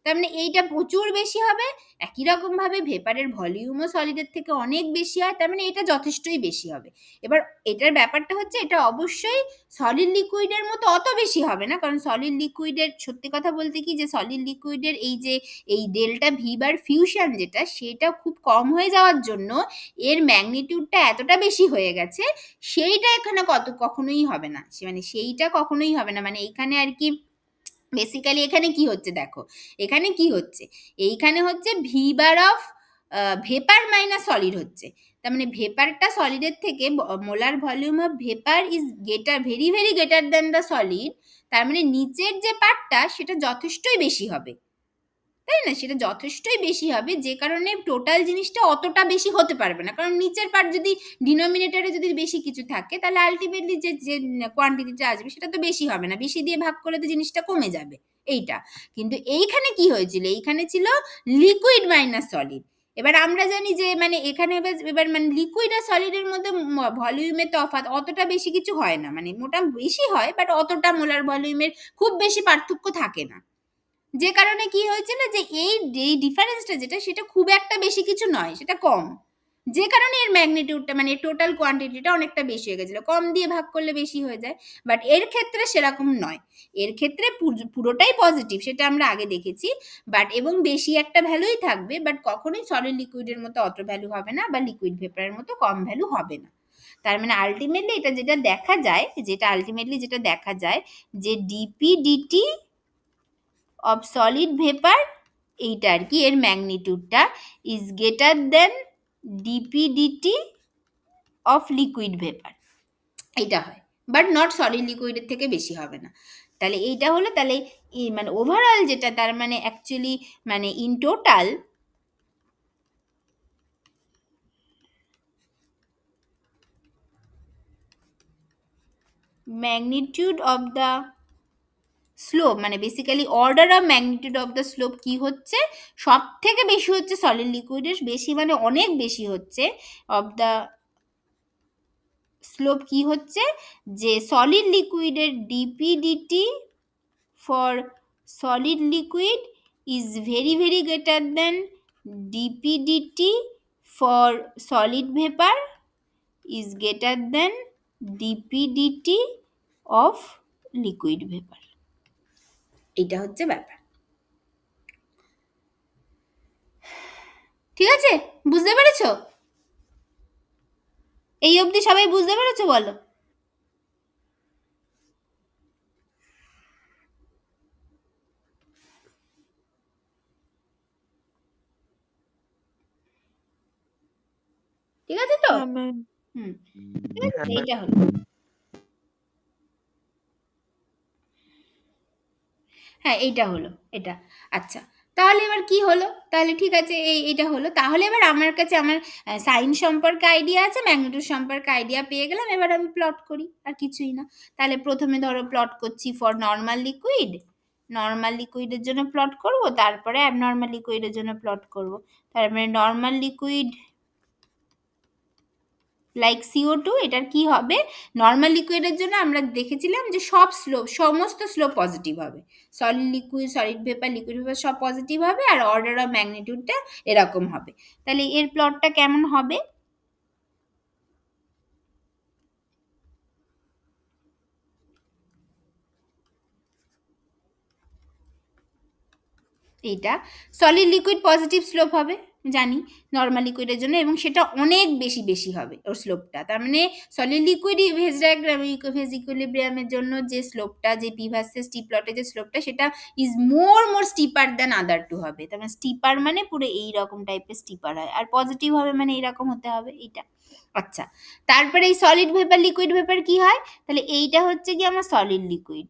তার মানে এইটা প্রচুর বেশি হবে। একই রকম ভাবে ভেপারের ভলিউমও সলিডের থেকে অনেক বেশি হয়, তার মানে এটা যথেষ্টই বেশি হবে। এবার এটার ব্যাপারটা হচ্ছে এটা অবশ্যই সলিড লিকুইডের মতো অত বেশি হবে না, কারণ সলিড লিকুইডের সত্যি কথা বলতে কি যে সলিড লিকুইডের এই যে এই ডেল্টা ভি বার ফিউশন যেটা, সেটা খুব কম হয়ে যাওয়ার জন্য এর ম্যাগনিটিউডটা এতটা বেশি হয়ে গেছে, সেইটা এখানে কখনোই হবে না, মানে সেইটা কখনোই হবে না, মানে এইখানে আর কি বেসিক্যালি এখানে কি হচ্ছে দেখো, এখানে কি হচ্ছে, এইখানে হচ্ছে V bar of vapour minus solid হচ্ছে, তার মানে ভেপারটা সলিডের থেকে, molar volume of vapour is very very greater than the solid, তার মানে নিচের যে পার্টটা সেটা যথেষ্টই বেশি হবে, তাই না, সেটা যথেষ্টই বেশি হবে, যে কারণে টোটাল জিনিসটা অতটা বেশি হতে পারবে না, কারণ নিচের পার্ট যদি ডিনোমিনেটরে যদি বেশি কিছু থাকে তাহলে আলটিমেটলি যে যে কোয়ান্টিটিটা আসবে সেটা তো বেশি হবে না, বেশি দিয়ে ভাগ করলে তো জিনিসটা কমে যাবে এইটা। কিন্তু এইখানে কি হয়েছিল, এইখানে ছিল লিকুইড মাইনাস সলিড। এবার আমরা জানি যে মানে এখানে এবার মানে লিকুইড আর সলিডের মধ্যে ভলিউমের তফাৎ অতটা বেশি কিছু হয় না, মানে মোটা বেশি হয় বাট অতটা মোলার ভলিউমের খুব বেশি পার্থক্য থাকে না, যে কারণে কি হয়েছিল যে এই ডিফারেন্সটা যেটা সেটা খুব একটা বেশি কিছু নয়, সেটা কম, যে কারণে এর ম্যাগনিটিউডটা মানে টোটাল কোয়ান্টিটিটা অনেকটা বেশি হয়ে গেছিল, কম দিয়ে ভাগ করলে বেশি হয়ে যায়, বাট এর ক্ষেত্রে সেরকম নয়, এর ক্ষেত্রে পুরোটাই পজিটিভ, সেটা আমরা আগে দেখেছি, বাট এবং বেশি একটা ভ্যালুই থাকবে, বাট কখনোই সলিড লিকুইডের মতো অত ভ্যালু হবে না, বা লিকুইড ভেপারের মতো কম ভ্যালু হবে না। তার মানে আলটিমেটলি এটা যেটা দেখা যায়, যেটা দেখা যায় যে ডিপিডিটি অফ সলিড ভেপার, এইটা আর কি এর ম্যাগনিটিউডটা is greater than D P D T of liquid vapour, এইটা হয়, বাট নট সলিড লিকুইডের থেকে বেশি হবে না। তাহলে এইটা হলো, তাহলে মানে ওভারঅল যেটা তার মানে অ্যাকচুয়ালি মানে in total magnitude of the slope, মানে basically order of magnitude of the slope কি হচ্ছে, সব থেকে বেশি হচ্ছে সলিড লিকুইডের, বেশি মানে অনেক বেশি হচ্ছে অফ দ্য স্লোপ কি হচ্ছে, যে সলিড লিকুইডের D P D T for solid liquid is very very greater than D P D T for solid vapour is greater than D P D T of liquid vapour, এটা হচ্ছে ব্যাপার। ঠিক আছে, বুঝতে পেরেছো? এই অবধি সবাই বুঝতে পেরেছো বলো? ঠিক আছে তো? হ্যাঁ ম্যাম। হুম, ঠিক আছে, এইটা হলো। হ্যাঁ, এইটা হলো এটা। আচ্ছা, তাহলে এবার কি হলো, তাহলে ঠিক আছে, এইটা হলো, তাহলে এবার আমার কাছে আমার সাইন সম্পর্কে আইডিয়া আছে, ম্যাগনিটিউড সম্পর্কে আইডিয়া পেয়ে গেলাম, এবার আমি প্লট করি, আর কিছুই না। তাহলে প্রথমে ধরো প্লট করছি ফর নর্মাল লিকুইডের জন্য প্লট করব, তারপরে অ্যাবনর্মাল লিকুইডের জন্য প্লট করব, তার মানে নর্মাল লিকুইড লাইক CO2, এটার কি হবে, নর্মাল লিকুইডের জন্য আমরা দেখেছিলাম যে সব স্লোপ, সমস্ত স্লোপ পজিটিভ হবে, solid liquid, solid vapour, liquid vapour সব পজিটিভ হবে, আর অর্ডার অফ ম্যাগনিটিউডটা এরকম হবে। তাহলে এর প্লটটা কেমন হবে, এইটা সলিড লিকুইড পজিটিভ স্লোপ হবে জানি নর্মাল লিকুইডের জন্য, এবং সেটা অনেক বেশি হবে ওর স্লোপটা। তার মানে solid liquid phase diagram, phase ইকুইলিব্রিয়ামের জন্য যে স্লোপটা, যে পি ভার্সেস টি প্লটের যে স্লোপটা, সেটা is more steeper than other two হবে। তার মানে স্টিপার মানে পুরো এইরকম টাইপের স্টিপার হয়, আর পজিটিভ হবে মানে এইরকম হতে হবে এইটা। আচ্ছা, তারপরে এই সলিড ভেপার লিকুইড ভেপার কি হয়, তাহলে এইটা হচ্ছে কি আমার solid liquid,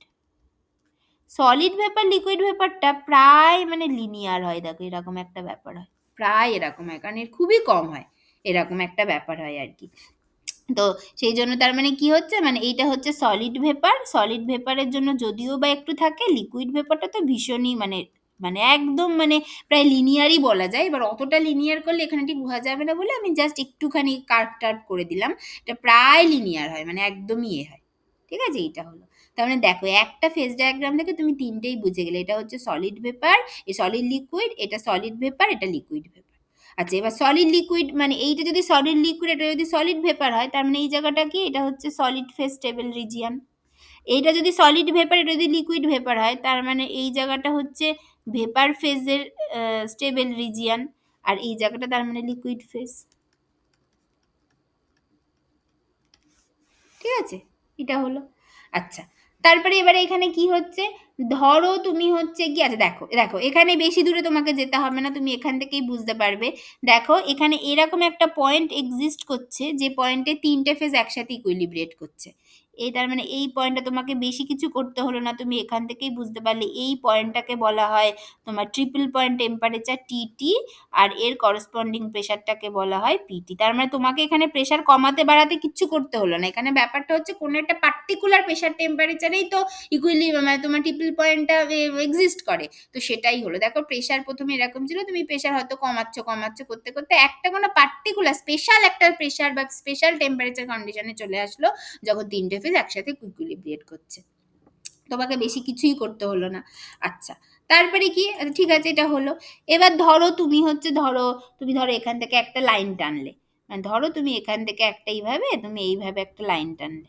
solid vapour liquid ভেপারটা প্রায় মানে লিনিয়ার হয়, দেখো এরকম একটা ব্যাপার হয়, প্রায় এরকম হয়, কারণ এর খুবই কম হয়, এরকম একটা ব্যাপার হয় আর কি। তো সেই জন্য তার মানে কি হচ্ছে, মানে এইটা হচ্ছে সলিড ভেপার, সলিড ভেপারের জন্য যদিও বা একটু থাকে, লিকুইড ভেপারটা তো ভীষণই মানে মানে একদম মানে প্রায় লিনিয়ারই বলা যায়। এবার অতটা লিনিয়ার করলে এখানে ঠিক বোঝা যাবে না বলে আমি জাস্ট একটুখানি কাট টাট করে দিলাম, এটা প্রায় লিনিয়ার হয়, মানে একদমই হয়, ঠিক আছে। এইটা হলো, তার মানে দেখো একটা ফেজ ডায়াগ্রাম থেকে তুমি তিনটেই বুঝে গেলে, এটা হচ্ছে সলিড ভেপার, এই সলিড লিকুইড, এটা সলিড ভেপার, এটা লিকুইড ভেপার। আচ্ছা, এবার সলিড লিকুইড মানে এইটা যদি সলিড লিকুইড, এটা যদি সলিড ভেপার হয়, তার মানে এই জায়গাটা কি, এটা হচ্ছে সলিড ফেজ স্টেবল রিজিয়ান। এইটা যদি সলিড ভেপার, এটা যদি লিকুইড ভেপার হয়, তার মানে এই জায়গাটা হচ্ছে ভেপার ফেজের স্টেবল রিজিয়ান, আর এই জায়গাটা তার মানে লিকুইড ফেজ, ঠিক আছে। এটা হলো। আচ্ছা, তারপরে এবারে এখানে কি হচ্ছে, ধরো তুমি হচ্ছে কি, আচ্ছা দেখো দেখো এখানে বেশি দূরে তোমাকে যেতে হবে না, তুমি এখান থেকেই বুঝতে পারবে। দেখো এখানে এরকম একটা পয়েন্ট এক্সিস্ট করছে, যে পয়েন্টে তিনটে ফেজ একসাথে ইকুইলিব্রিয়েট করছে। এই তার মানে এই পয়েন্টটা তোমাকে বেশি কিছু করতে হলো না, তুমি এখান থেকেই বুঝতে পারলে এই পয়েন্টটাকে বলা হয় তোমার ট্রিপল পয়েন্ট টেম্পারেচার TT, আর এর করসপন্ডিং প্রেশারটাকে বলা হয় PT। তার মানে তোমাকে এখানে প্রেশার কমাতে বাড়াতে কিচ্ছু করতে হলো না, এখানে ব্যাপারটা হচ্ছে কোনো একটা পার্টিকুলার প্রেশার টেম্পারেচারেই তো মানে তোমার ট্রিপল পয়েন্টটা এক্সিস্ট করে, তো সেটাই হলো। দেখো প্রেশার প্রথমে এরকম ছিল, তুমি প্রেশার হয়তো কমাচ্ছ করতে করতে একটা কোনো পার্টিকুলার স্পেশাল একটা প্রেশার বা স্পেশাল টেম্পারেচার কন্ডিশনে চলে আসলো, যখন তিনটে ফেজ একসাথে ইকুইলিব্রিয়েট করছে, তোমাকে বেশি কিছুই করতে হলো না। আচ্ছা, তারপরে কি, ঠিক আছে এটা হলো। এবার ধরো তুমি হচ্ছে তুমি ধরো এখান থেকে একটা লাইন টানলে, মানে ধরো তুমি এখান থেকে একটা এইভাবে, তুমি এইভাবে একটা লাইন টানলে,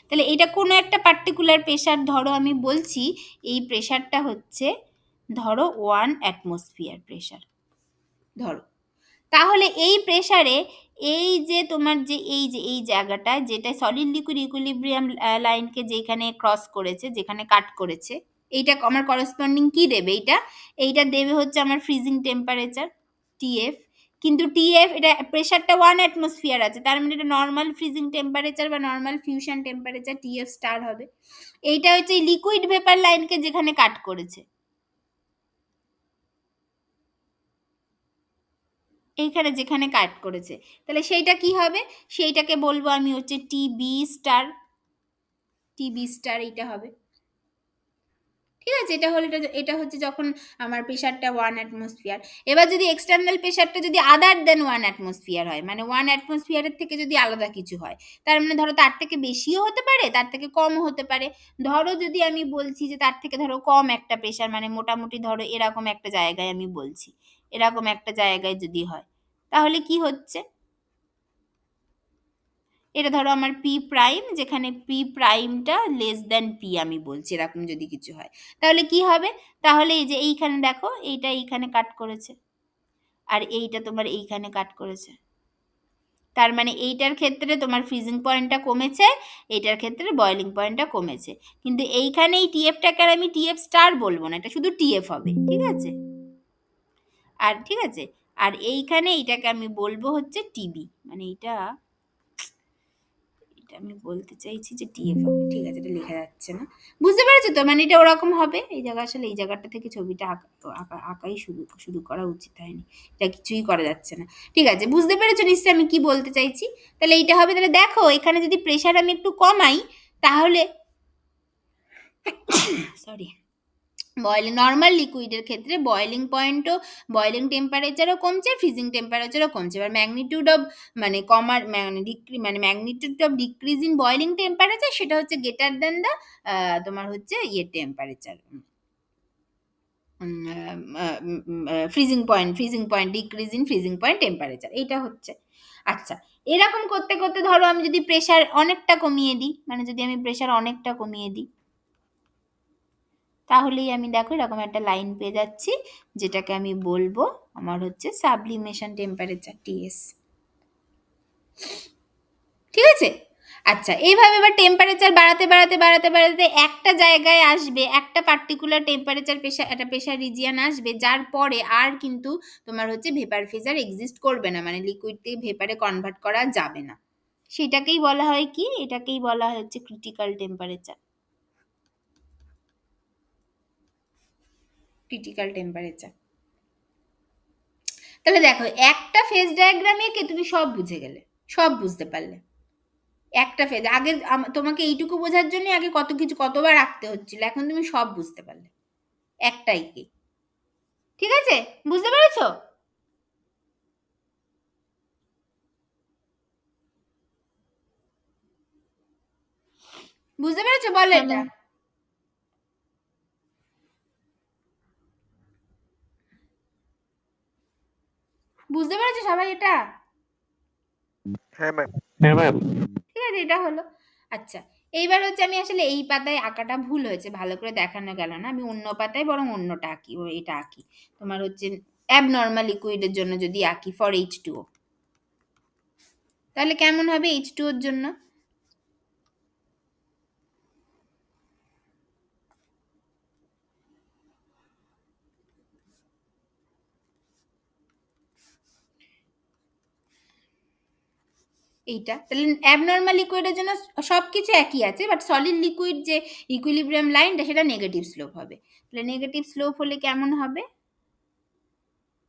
তাহলে এটা কোনো একটা পার্টিকুলার প্রেশার, ধরো আমি বলছি এই প্রেশারটা হচ্ছে ধরো 1 অ্যাটমসফিয়ার প্রেশার ধরো। তাহলে এই প্রেশারে এই যে তোমার যে এই জায়গাটা, যেটা সলিড লিকুইড ইকুইলিব্রিয়াম লাইনকে যেখানে ক্রস করেছে, যেখানে কাট করেছে, এইটা আমার করসপন্ডিং কি দেবে, এইটা দেবে হচ্ছে আমার ফ্রিজিং টেম্পারেচার TF। কিন্তু TF এটা প্রেশারটা 1 অ্যাটমসফিয়ার আছে, তার মানে এটা নর্মাল ফ্রিজিং টেম্পারেচার বা normal fusion temperature TF star হবে। এইটা হচ্ছে লিকুইড ভেপার লাইনকে যেখানে কাট করেছে, এইখানে যেখানে কাট করেছে, তাহলে সেইটা কি হবে, সেইটাকে বলবো আমি হচ্ছে TB স্টার, এইটা হবে, ঠিক আছে। এটা হলো, এটা হচ্ছে যখন আমার প্রেশারটা 1 অ্যাটমসফিয়ার। এবার যদি এক্সটার্নাল প্রেশারটা যদি আদার দেন 1 অ্যাটমসফিয়ার হয়, মানে 1 অ্যাটমসফিয়ারের থেকে যদি আলাদা কিছু হয়, তার মানে ধরো তার থেকে বেশিও হতে পারে, তার থেকে কমও হতে পারে। ধরো যদি আমি বলছি যে তার থেকে ধরো কম একটা প্রেশার, মানে মোটামুটি ধরো এরকম একটা জায়গায় আমি বলছি, এরকম একটা জায়গায় যদি হয়, তাহলে কি হচ্ছে, এটা ধরো আমার P', যেখানে P'টা লেস দ্যান P আমি বলছি, এরকম যদি কিছু হয়, তাহলে কি হবে, তাহলে এই যে এইখানে দেখো এইটা এইখানে কাট করেছে, আর এইটা তোমার এইখানে কাট করেছে, তার মানে এইটার ক্ষেত্রে তোমার ফ্রিজিং পয়েন্টটা কমেছে, এইটার ক্ষেত্রে বয়েলিং পয়েন্টটা কমেছে। কিন্তু এইখানে এই TFটাকে আর আমি TF স্টার বলবো না, এটা শুধু TF হবে, ঠিক আছে। আর ঠিক আছে, আর এইখানে এইটাকে আমি বলবো হচ্ছে TB, মানে এটা আমি বলতে চাইছি যে TF হবে, ঠিক আছে, এটা লেখা যাচ্ছে না, বুঝতে পেরেছো তো, মানে এটা ওরকম হবে। এই জায়গা আসলে এই জায়গাটা থেকে ছবিটা আঁকাই শুরু করা উচিত হয়নি, এটা কিছুই করা যাচ্ছে না, ঠিক আছে, বুঝতে পেরেছো নিশ্চয়ই আমি কি বলতে চাইছি। তাহলে এইটা হবে, তাহলে দেখো এখানে যদি প্রেশার আমি একটু কমাই, তাহলে সরি, বয়েলিং নর্মাল লিকুইডের ক্ষেত্রে বয়েলিং পয়েন্টও বয়েলিং টেম্পারেচারও কমছে, ফ্রিজিং টেম্পারেচারও কমছে। এবার ম্যাগনিটিউড অফ মানে কমার মানে magnitude of decrease in boiling temperature সেটা হচ্ছে গ্রেটার দ্যান দ্য তোমার হচ্ছে temperature freezing point decrease in freezing point temperature, এইটা হচ্ছে। আচ্ছা, এরকম করতে করতে ধরো আমি যদি প্রেশার অনেকটা কমিয়ে দিই, মানে যদি আমি প্রেশার অনেকটা কমিয়ে দিই, তাহলেই আমি দেখো এরকম একটা লাইন পেয়ে যাচ্ছি, যেটাকে আমি বলবো আমার হচ্ছে সাবলিমেশন টেম্পারেচার টিএস। ঠিক আছে? আচ্ছা, এইভাবে এবার টেম্পারেচার বাড়াতে বাড়াতে বাড়াতে বাড়াতে একটা জায়গায় আসবে, একটা পার্টিকুলার টেম্পারেচার একটা প্রেশার রিজিয়ান আসবে, যার পরে আর কিন্তু তোমার হচ্ছে ভেপার ফেজার এক্সিস্ট করবে না, মানে লিকুইড থেকে ভেপারে কনভার্ট করা যাবে না। সেটাকেই বলা হয় কি? এটাকেই বলা হয় হচ্ছে ক্রিটিক্যাল টেম্পারেচার। Critical temperature. তাহলে দেখো একটা ফেজ ডায়াগ্রামে কে তুমি সব বুঝে গেলে, সব বুঝতে পারলে। একটা ফেজ আগে তোমাকে এইটুকু বোঝার জন্য আগে কত কিছু কতবার আঁকতে হচ্ছিল, এখন তুমি সব বুঝতে পারলে একটাই কি। ঠিক আছে? বুঝতে পেরেছো? বুঝতে পেরেছো? বলো হ্যাঁ এটা। ম্যাম। বুঝতে পেরেছো সবাই এটা? হ্যাঁ ম্যাম। ঠিক আছে, এটা হলো। আচ্ছা, এইবার হচ্ছে আমি আসলে এই পাতায় আঁকাটা ভুল হয়েছে, ভালো করে দেখানো গেল না, আমি অন্য পাতায় বরং অন্যটা আঁকি, এটা আঁকি। তোমার হচ্ছে অ্যাবনর্মাল লিকুইডের জন্য যদি আঁকি ফর H2O, তাহলে কেমন হবে H2O এর জন্য? এইটা তাহলে অ্যাবনর্মাল লিকুইডের জন্য সব কিছু একই আছে, বাট সলিড লিকুইড যে ইকুইলিব্রিয়াম লাইনটা সেটা নেগেটিভ স্লোপ হবে। তাহলে নেগেটিভ স্লোপ হলে কেমন হবে?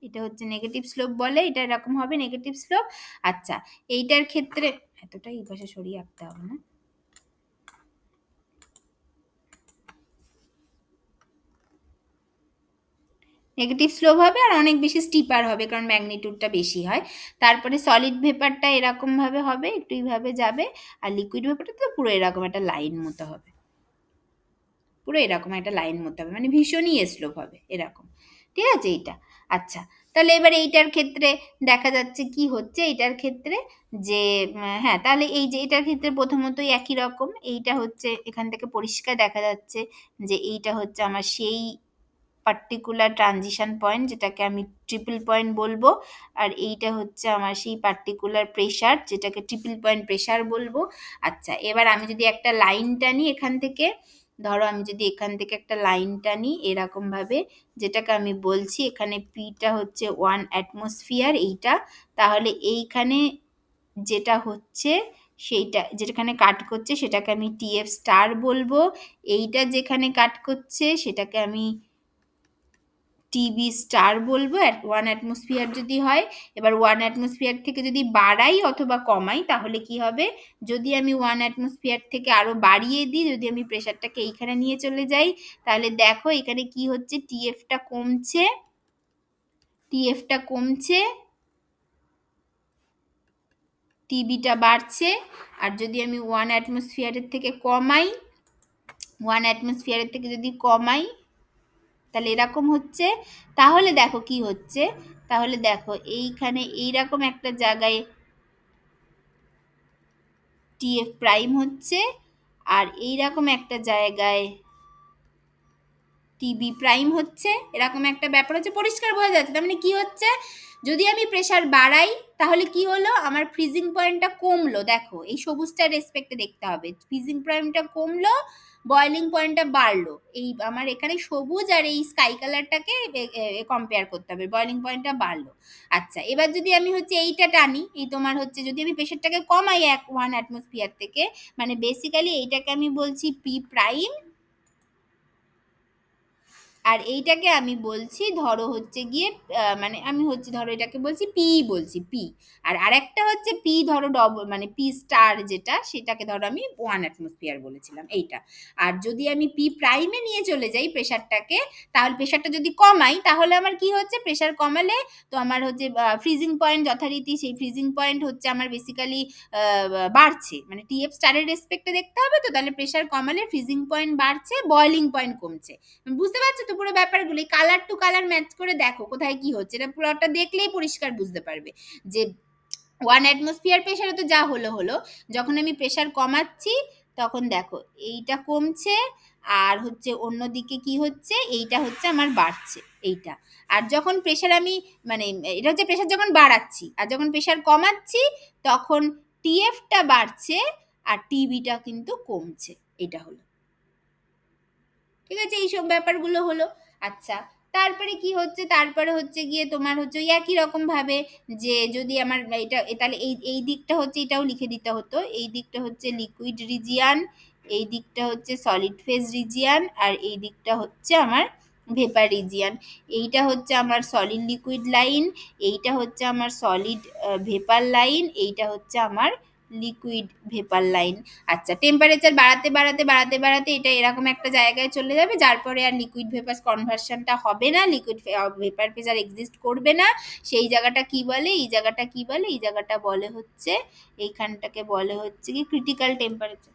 এটা হচ্ছে নেগেটিভ স্লোপ বলে, এটা এরকম হবে নেগেটিভ স্লোপ। আচ্ছা, এইটার ক্ষেত্রে এতটাই এই পাশে সরিয়ে আঁকতে হবে না। নেগেটিভ স্লোপ হবে আর অনেক বেশি স্টিপার হবে, কারণ ম্যাগনিটিউডটা বেশি হয়। তারপরে সলিড ভেপারটা এরকম ভাবে হবে, একটু এইভাবে যাবে, আর লিকুইড ভেপারটা তো পুরো এরকম একটা লাইন মতো হবে, পুরো এরকম একটা লাইন মতো হবে, মানে ভীষণই স্লোপ হবে এরকম। ঠিক আছে? এইটা। আচ্ছা, তাহলে এবার এইটার ক্ষেত্রে দেখা যাচ্ছে কি হচ্ছে, এইটার ক্ষেত্রে যে হ্যাঁ, তাহলে এই যে এটার ক্ষেত্রে প্রথমতই একই রকম, এইটা হচ্ছে এখান থেকে পরিষ্কার দেখা যাচ্ছে যে এইটা হচ্ছে আমার সেই পার্টিকুলার ট্রানজিশন পয়েন্ট যেটাকে আমি ট্রিপল পয়েন্ট বলবো, আর এইটা হচ্ছে আমার সেই পার্টিকুলার প্রেশার যেটাকে ট্রিপল পয়েন্ট প্রেশার বলবো। আচ্ছা, এবার আমি যদি একটা লাইন টানি এখান থেকে, ধরো আমি যদি এখান থেকে একটা লাইন টানি এরকম ভাবে, যেটাকে আমি বলছি এখানে পিটা হচ্ছে 1 অ্যাটমসফিয়ার এইটা, তাহলে এইখানে যেটা হচ্ছে সেইটা যেখানে কাট করছে সেটাকে আমি টিএফ স্টার বলবো, এইটা যেখানে কাট করছে সেটাকে আমি টিবি স্টার বলবো, 1 অ্যাটমসফিয়ার যদি হয়। এবার 1 অ্যাটমসফিয়ার থেকে যদি বাড়াই অথবা কমাই তাহলে কি হবে? যদি আমি 1 অ্যাটমসফিয়ার থেকে আরো বাড়িয়ে দিই, যদি আমি প্রেশারটাকে এইখানে নিয়ে চলে যাই, তাহলে দেখো এখানে কি হচ্ছে, টিএফটা কমছে, টিএফটা কমছে, টিবিটা বাড়ছে। আর যদি আমি 1 অ্যাটমসফিয়ারের থেকে কমাই, 1 অ্যাটমসফিয়ারের থেকে যদি কমাই তাহলে এরকম হচ্ছে। তাহলে দেখো কি হচ্ছে, তাহলে দেখো এইখানে এইরকম একটা জায়গায় টিএফ প্রাইম হচ্ছে, আর এইরকম একটা জায়গায় টিবি প্রাইম হচ্ছে, এরকম একটা ব্যাপার হচ্ছে, পরিষ্কার বোঝা যাচ্ছে। তার মানে কি হচ্ছে, যদি আমি প্রেশার বাড়াই তাহলে কি হলো, আমার ফ্রিজিং পয়েন্টটা কমলো। দেখো এই সবুজটার রেসপেক্টে দেখতে হবে, ফ্রিজিং পয়েন্টটা কমলো, বয়েলিং পয়েন্টটা বাড়লো। এই আমার এখানে সবুজ আর এই স্কাই কালারটাকে কম্পেয়ার করতে হবে, বয়েলিং পয়েন্টটা বাড়লো। আচ্ছা, এবার যদি আমি হচ্ছে এইটা টানি, এই তোমার হচ্ছে যদি আমি প্রেশারটাকে কমাই 1 অ্যাটমসফিয়ার থেকে, মানে বেসিক্যালি এইটাকে আমি বলছি পি প্রাইম, আর এইটাকে আমি বলছি ধরো হচ্ছে গিয়ে মানে আমি হচ্ছে ধরো এটাকে বলছি পি বলছি পি। আর আরেকটা হচ্ছে পি ধরো মানে পি স্টার যেটা সেটাকে ধরো আমি 1 অ্যাটমসফিয়ার বলেছিলাম এইটা। আর যদি আমি পি প্রাইমে নিয়ে চলে যাই প্রেশারটাকে, তাহলে প্রেশারটা যদি কমাই তাহলে আমার কি হচ্ছে, প্রেশার কমালে তো আমার হচ্ছে ফ্রিজিং পয়েন্ট যথারীতি সেই ফ্রিজিং পয়েন্ট হচ্ছে আমার বেসিক্যালি বাড়ছে, মানে টিএফ স্টারের রেসপেক্টে দেখতে হবে, তো তাহলে প্রেশার কমালে ফ্রিজিং পয়েন্ট বাড়ছে, বয়লিং পয়েন্ট কমছে। বুঝতে পারছো তো পুরো ব্যাপারগুলি? কালার টু কালার ম্যাচ করে দেখো কোথায় কি হচ্ছে, এটা পুরোটা দেখলেই পরিষ্কার বুঝতে পারবে যে 1 অ্যাটমসফিয়ার প্রেশারে তো যা হলো হলো, যখন আমি প্রেশার কমাচ্ছি তখন দেখো এইটা কমছে, আর হচ্ছে অন্যদিকে কি হচ্ছে, এইটা হচ্ছে আমার বাড়ছে এইটা। আর যখন প্রেশার আমি মানে এটা হচ্ছে প্রেশার যখন বাড়াচ্ছি, আর যখন প্রেশার কমাচ্ছি তখন টিএফটা বাড়ছে আর টিবিটা কিন্তু কমছে। এটা হলো, ঠিক আছে, এইসব ব্যাপারগুলো হলো। আচ্ছা, তারপরে কি হচ্ছে, তারপরে হচ্ছে গিয়ে তোমার হচ্ছে ওই একই রকম ভাবে যে যদি আমার এটা তাহলে এই এই দিকটা হচ্ছে এটাও লিখে দিতে হতো, এই দিকটা হচ্ছে লিকুইড রিজিয়ান, এই দিকটা হচ্ছে সলিড ফেজ রিজিয়ান, আর এই দিকটা হচ্ছে আমার ভেপার রিজিয়ান। এইটা হচ্ছে আমার সলিড লিকুইড লাইন, এইটা হচ্ছে আমার সলিড ভেপার লাইন, এইটা হচ্ছে আমার লিকুইড ভেপার লাইন। আচ্ছা, টেম্পারেচার বাড়াতে বাড়াতে বাড়াতে বাড়াতে এটা এরকম একটা জায়গায় চলে যাবে যার পরে আর লিকুইড ভেপার কনভার্সনটা হবে না, লিকুইড ভেপার ফেজার এক্সিস্ট করবে না। সেই জায়গাটা কি বলে, এই জায়গাটা কি বলে, এই জায়গাটা বলে হচ্ছে, এইখানটাকে বলে হচ্ছে কি ক্রিটিক্যাল টেম্পারেচার।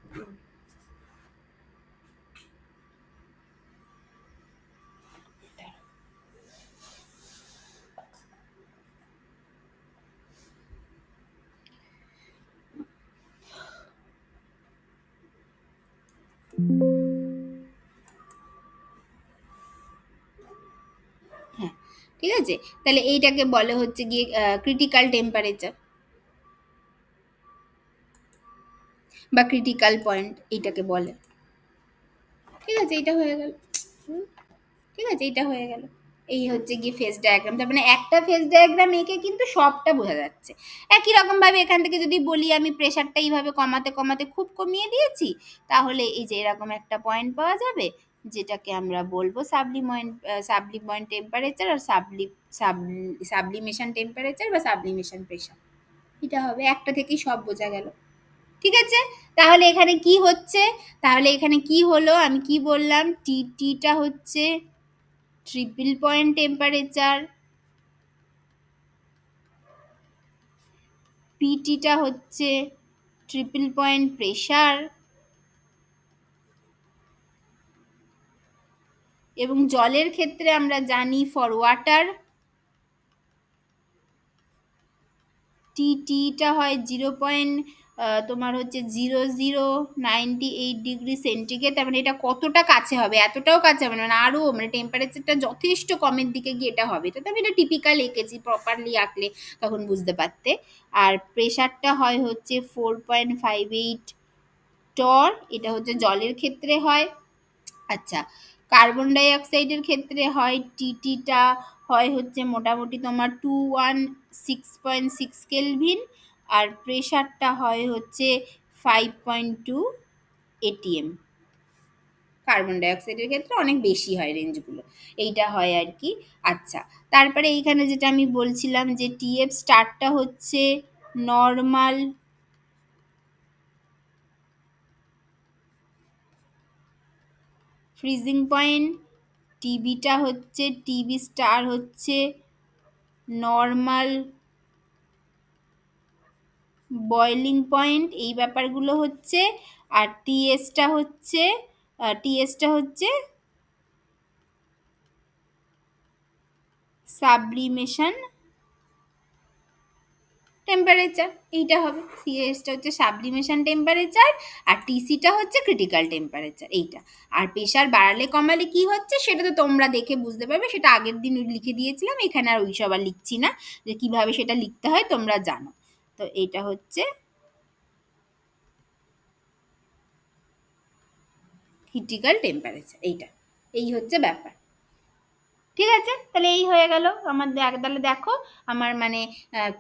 হ্যাঁ, ঠিক আছে, তাহলে এইটাকে বলে হচ্ছে গিয়ে ক্রিটিক্যাল টেম্পারেচার বা ক্রিটিক্যাল পয়েন্ট এইটাকে বলে। ঠিক আছে, এটা হয়ে গেল। ঠিক আছে, এটা হয়ে গেল। এই হচ্ছে গিয়ে ফেজ ডায়াগ্রাম, তার মানে একটা ফেজ ডায়াগ্রাম এঁকে কিন্তু সবটা বোঝা যাচ্ছে। একই রকম ভাবে এখান থেকে যদি বলি আমি প্রেশারটা এইভাবে কমাতে কমাতে খুব কমিয়ে দিয়েছি, তাহলে এই যে এরকম একটা পয়েন্ট পাওয়া যাবে যেটাকে আমরা বলবো সাবলিময়েন্ট টেম্পারেচার আর সাবলিমেশন টেম্পারেচার বা সাবলিমেশন প্রেশার। এটা হবে, একটা থেকেই সব বোঝা গেল। ঠিক আছে, তাহলে এখানে কি হচ্ছে, তাহলে এখানে কি হলো, আমি কি বললাম, টিটা হচ্ছে ট্রিপল পয়েন্ট টেম্পারেচার, পিটিটা হচ্ছে ট্রিপল পয়েন্ট প্রেশার, এবং জলের ক্ষেত্রে আমরা জানি ফর ওয়াটার টিটা হয় 0. তোমার হচ্ছে 0098°C, তার মানে এটা কতটা কাছে হবে, এতটাও কাছে হবে না, মানে আরও মানে টেম্পারেচারটা যথেষ্ট কমের দিকে গিয়ে এটা হবে। এটা তো আমি এটা টিপিক্যাল এঁকেছি, প্রপারলি আঁকলে তখন বুঝতে পারতে। আর প্রেশারটা হয় হচ্ছে 4.58 টর, এটা হচ্ছে জলের ক্ষেত্রে হয়। আচ্ছা, কার্বন ডাই অক্সাইডের ক্ষেত্রে হয় টিটা হয় হচ্ছে মোটামুটি তোমার 216.6 কেলভিন, আর প্রেশারটা হয় হচ্ছে 5.2 ATM। কার্বন ডাই অক্সাইডের ক্ষেত্রে অনেক বেশি হয় রেঞ্জগুলো, এইটা হয় আর কি। আচ্ছা, তারপরে এইখানে যেটা আমি বলছিলাম যে টিএফ স্টারটা হচ্ছে নর্মাল ফ্রিজিং পয়েন্ট, টিবিটা হচ্ছে টিবি স্টার হচ্ছে নর্মাল বয়লিং পয়েন্ট, এই ব্যাপারগুলো হচ্ছে। আর টিএসটা হচ্ছে সাবলিমেশন টেম্পারেচার, এইটা হবে। সিএসটা হচ্ছে সাবলিমেশন টেম্পারেচার, আর টিসিটা হচ্ছে ক্রিটিক্যাল টেম্পারেচার এইটা। আর প্রেশার বাড়ালে কমালে কি হচ্ছে সেটা তো তোমরা দেখে বুঝতে পারবে, সেটা আগের দিন লিখে দিয়েছিলাম, এখানে আর ওইসব আর লিখছি না, যে কিভাবে সেটা লিখতে হয় তোমরা জানো। তো এইটা হচ্ছে ক্রিটিক্যাল টেম্পারেচার, এইটা এই হচ্ছে ব্যাপার। ঠিক আছে, তাহলে এই হয়ে গেল আমার। তাহলে দেখো আমার মানে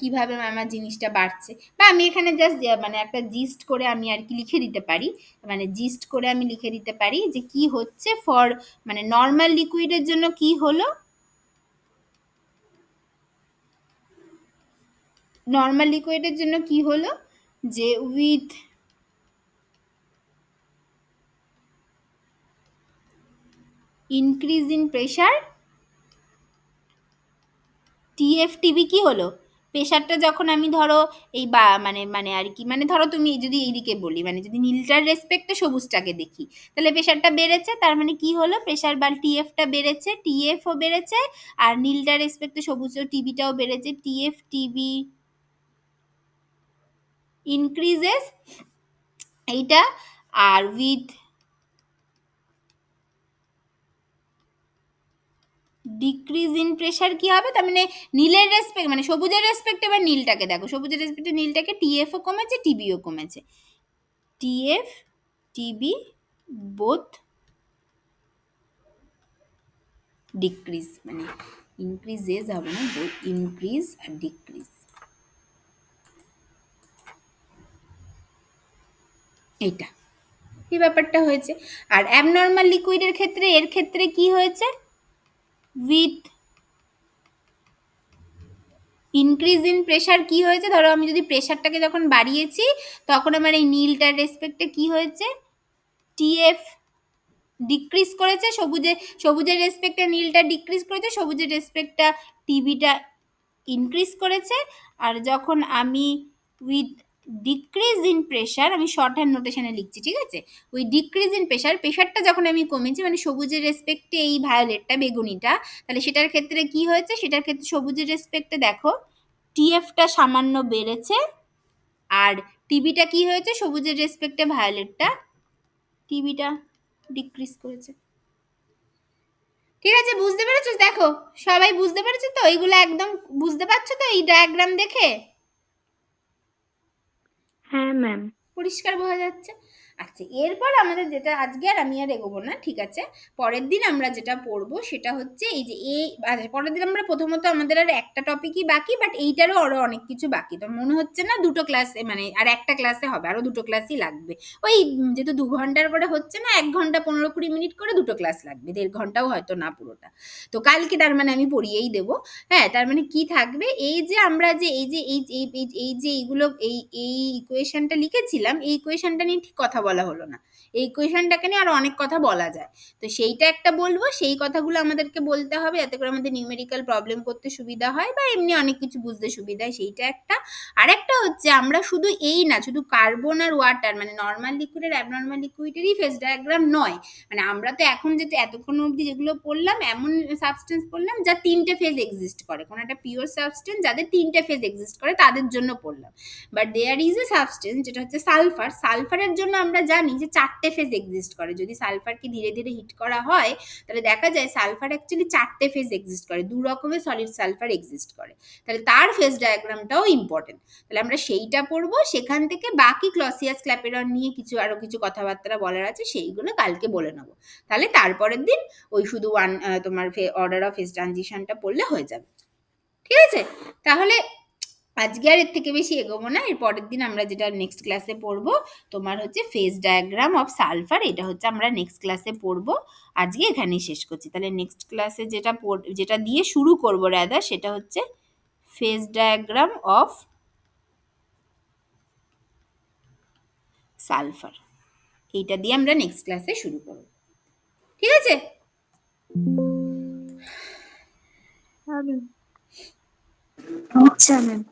কিভাবে আমার জিনিসটা বাড়ছে। বা আমি এখানে জাস্ট মানে একটা জিস্ট করে আমি আর কি লিখে দিতে পারি, মানে জিস্ট করে আমি লিখে দিতে পারি যে কি হচ্ছে ফর মানে নর্মাল লিকুইডের জন্য কি হলো, নর্মাল লিকুইডের জন্য কি হলো যে উইথ ইনক্রিজ ইন প্রেশার টিএফটিবি কি হলো, প্রেশারটা যখন আমি ধরো এই বা মানে মানে আর কি মানে ধরো তুমি যদি এইদিকে বলি মানে যদি নীলটার রেসপেক্টে সবুজটাকে দেখি তাহলে প্রেশারটা বেড়েছে, তার মানে কি হলো প্রেশার বা টিএফটা বেড়েছে, টিএফও বেড়েছে, আর নীলটার রেসপেক্টে সবুজ টিবিটাও বেড়েছে, টিএফ টিবি ইনক্রিজেস এইটা। আর উইথ ডিক্রিজ ইন প্রেশার কি হবে, তার মানে নীলের রেসপেক্ট মানে সবুজের রেসপেক্টে এবার নীলটাকে দেখো, সবুজের রেসপেক্টে নীলটাকে টিএফও কমেছে টিবিও কমেছে, টিএফ টিবি বোথ ডিক্রিজ, মানে ইনক্রিজেস হবে না, বোথ ইনক্রিজ আর ডিক্রিজ, এইটা এই ব্যাপারটা হয়েছে। আর অ্যাবনর্মাল লিকুইডের ক্ষেত্রে এর ক্ষেত্রে কি হয়েছে, উইথ ইনক্রিজ ইন প্রেশার কি হয়েছে, ধরো আমি যদি প্রেশারটাকে যখন বাড়িয়েছি তখন আমার এই নীলটার রেসপেক্টে কি হয়েছে, টিএফ ডিক্রিজ করেছে, সবুজের রেসপেক্টে নীলটা ডিক্রিজ করেছে, সবুজের রেসপেক্টটা টিবিটা ইনক্রিজ করেছে। আর যখন আমি উইথ ডিক্রিজ ইন প্রেশার, আমি শর্ট হ্যান্ড নোটেশনে লিখছি, ঠিক আছে, ওই ডিক্রিজ ইন প্রেশার, প্রেশারটা যখন আমি কমেছি মানে সবুজের রেসপেক্টে এই ভায়োলেটটা বেগুনিটা, তাহলে সেটার ক্ষেত্রে কি হয়েছে, সেটার ক্ষেত্রে সবুজের রেসপেক্টে দেখো টিএফটা সামান্য বেড়েছে, আর টিবিটা কি হয়েছে সবুজের রেসপেক্টে ভায়োলেটটা টিবিটা ডিক্রিজ করেছে। ঠিক আছে, বুঝতে পেরেছো? দেখো সবাই বুঝতে পেরেছো তো, এইগুলো একদম বুঝতে পারছো তো এই ডায়াগ্রাম দেখে? হ্যাঁ ম্যাম। পরিষ্কার বোঝা যাচ্ছে? আচ্ছা, এরপর আমাদের যেটা আজকে আর আমি আর এগোবো না, ঠিক আছে, পরের দিন আমরা যেটা পড়বো সেটা হচ্ছে এই যে এই পরের দিন আমরা প্রথমত আমাদের আর একটা টপিকই বাকি, বাট এইটারও আরো অনেক কিছু বাকি, তো মনে হচ্ছে না দুটো ক্লাসে মানে আর একটা ক্লাসে হবে, আরো দুটো ক্লাসই লাগবে, ওই যেহেতু 2 ঘন্টার করে হচ্ছে না, 1 ঘন্টা 15-20 মিনিট করে দুটো ক্লাস লাগবে, 1.5 ঘন্টাও হয়তো না পুরোটা। তো কালকে তার মানে আমি পড়িয়েই দেবো। হ্যাঁ, তার মানে কি থাকবে, এই যে আমরা যে এই যে এই যে এইগুলো এই ইকুয়েশনটা লিখেছিলাম, এই ইকুয়েশনটা নিয়ে ঠিক কথা বলা হলো না, এই ইকুয়েশনটাকে নিয়ে আরো অনেক কথা বলা যায়, তো সেইটা একটা বলবো, সেই কথাগুলো আমাদেরকে বলতে হবে যাতে করে আমাদের নিউমেরিক্যাল প্রবলেম করতে সুবিধা হয় বা এমনি অনেক কিছু বুঝতে সুবিধা হয়, সেইটা একটা। আরেকটা হচ্ছে আমরা শুধু এই না, শুধু কার্বন আর ওয়াটার মানে নর্মাল লিকুইড আর অ্যাবনর্মাল লিকুইডেরই ফেজ ডায়াগ্রাম নয়, মানে আমরা তো এখন যেটা এতক্ষণ অবধি যেগুলো পড়লাম এমন সাবস্টেন্স পড়লাম যা 3টে ফেজ এক্সিস্ট করে, কোনো একটা পিওর সাবস্টেন্স যাদের 3টে ফেজ এক্সিস্ট করে তাদের জন্য পড়লাম, but there is a substance যেটা হচ্ছে সালফার, সালফারের জন্য আমরা জানি যে 4টে ফেজ এক্সিস্ট করে, যদি সালফারকে ধীরে ধীরে হিট করা হয় তাহলে দেখা যায় সালফার অ্যাকচুয়ালি 4টে ফেজ এক্সিস্ট করে, 2 রকমের সলিড সালফার এক্সিস্ট করে, তাহলে তার ফেজ ডায়াগ্রামটাও ইম্পর্টেন্ট, তাহলে আমরা সেইটা পড়বো, সেখান থেকে বাকি ক্লসিয়াস ক্ল্যাপেরন নিয়ে কিছু আরো কিছু কথাবার্তা বলার আছে সেইগুলো কালকে বলে নেবো, তাহলে তারপরের দিন ওই শুধু তোমার অর্ডার অফ ফেজ ট্রানজিশনটা পড়লে হয়ে যাবে, ঠিক আছে? তাহলে আজকে আর এর থেকে বেশি এগোবো না, এর পরের দিন আমরা যেটা নেক্সট ক্লাসে পড়বো তোমার হচ্ছে ফেজ ডায়াগ্রাম অফ সালফার, এটা হচ্ছে আমরা নেক্সট ক্লাসে পড়বো, আজকে এখানেই শেষ করছি, তাহলে নেক্সট ক্লাসে যেটা দিয়ে শুরু করবো রাদার সেটা হচ্ছে ফেজ ডায়াগ্রাম অফ সালফার, এইটা দিয়ে আমরা নেক্সট ক্লাসে শুরু করবো, ঠিক আছে? আচ্ছা ম্যাম।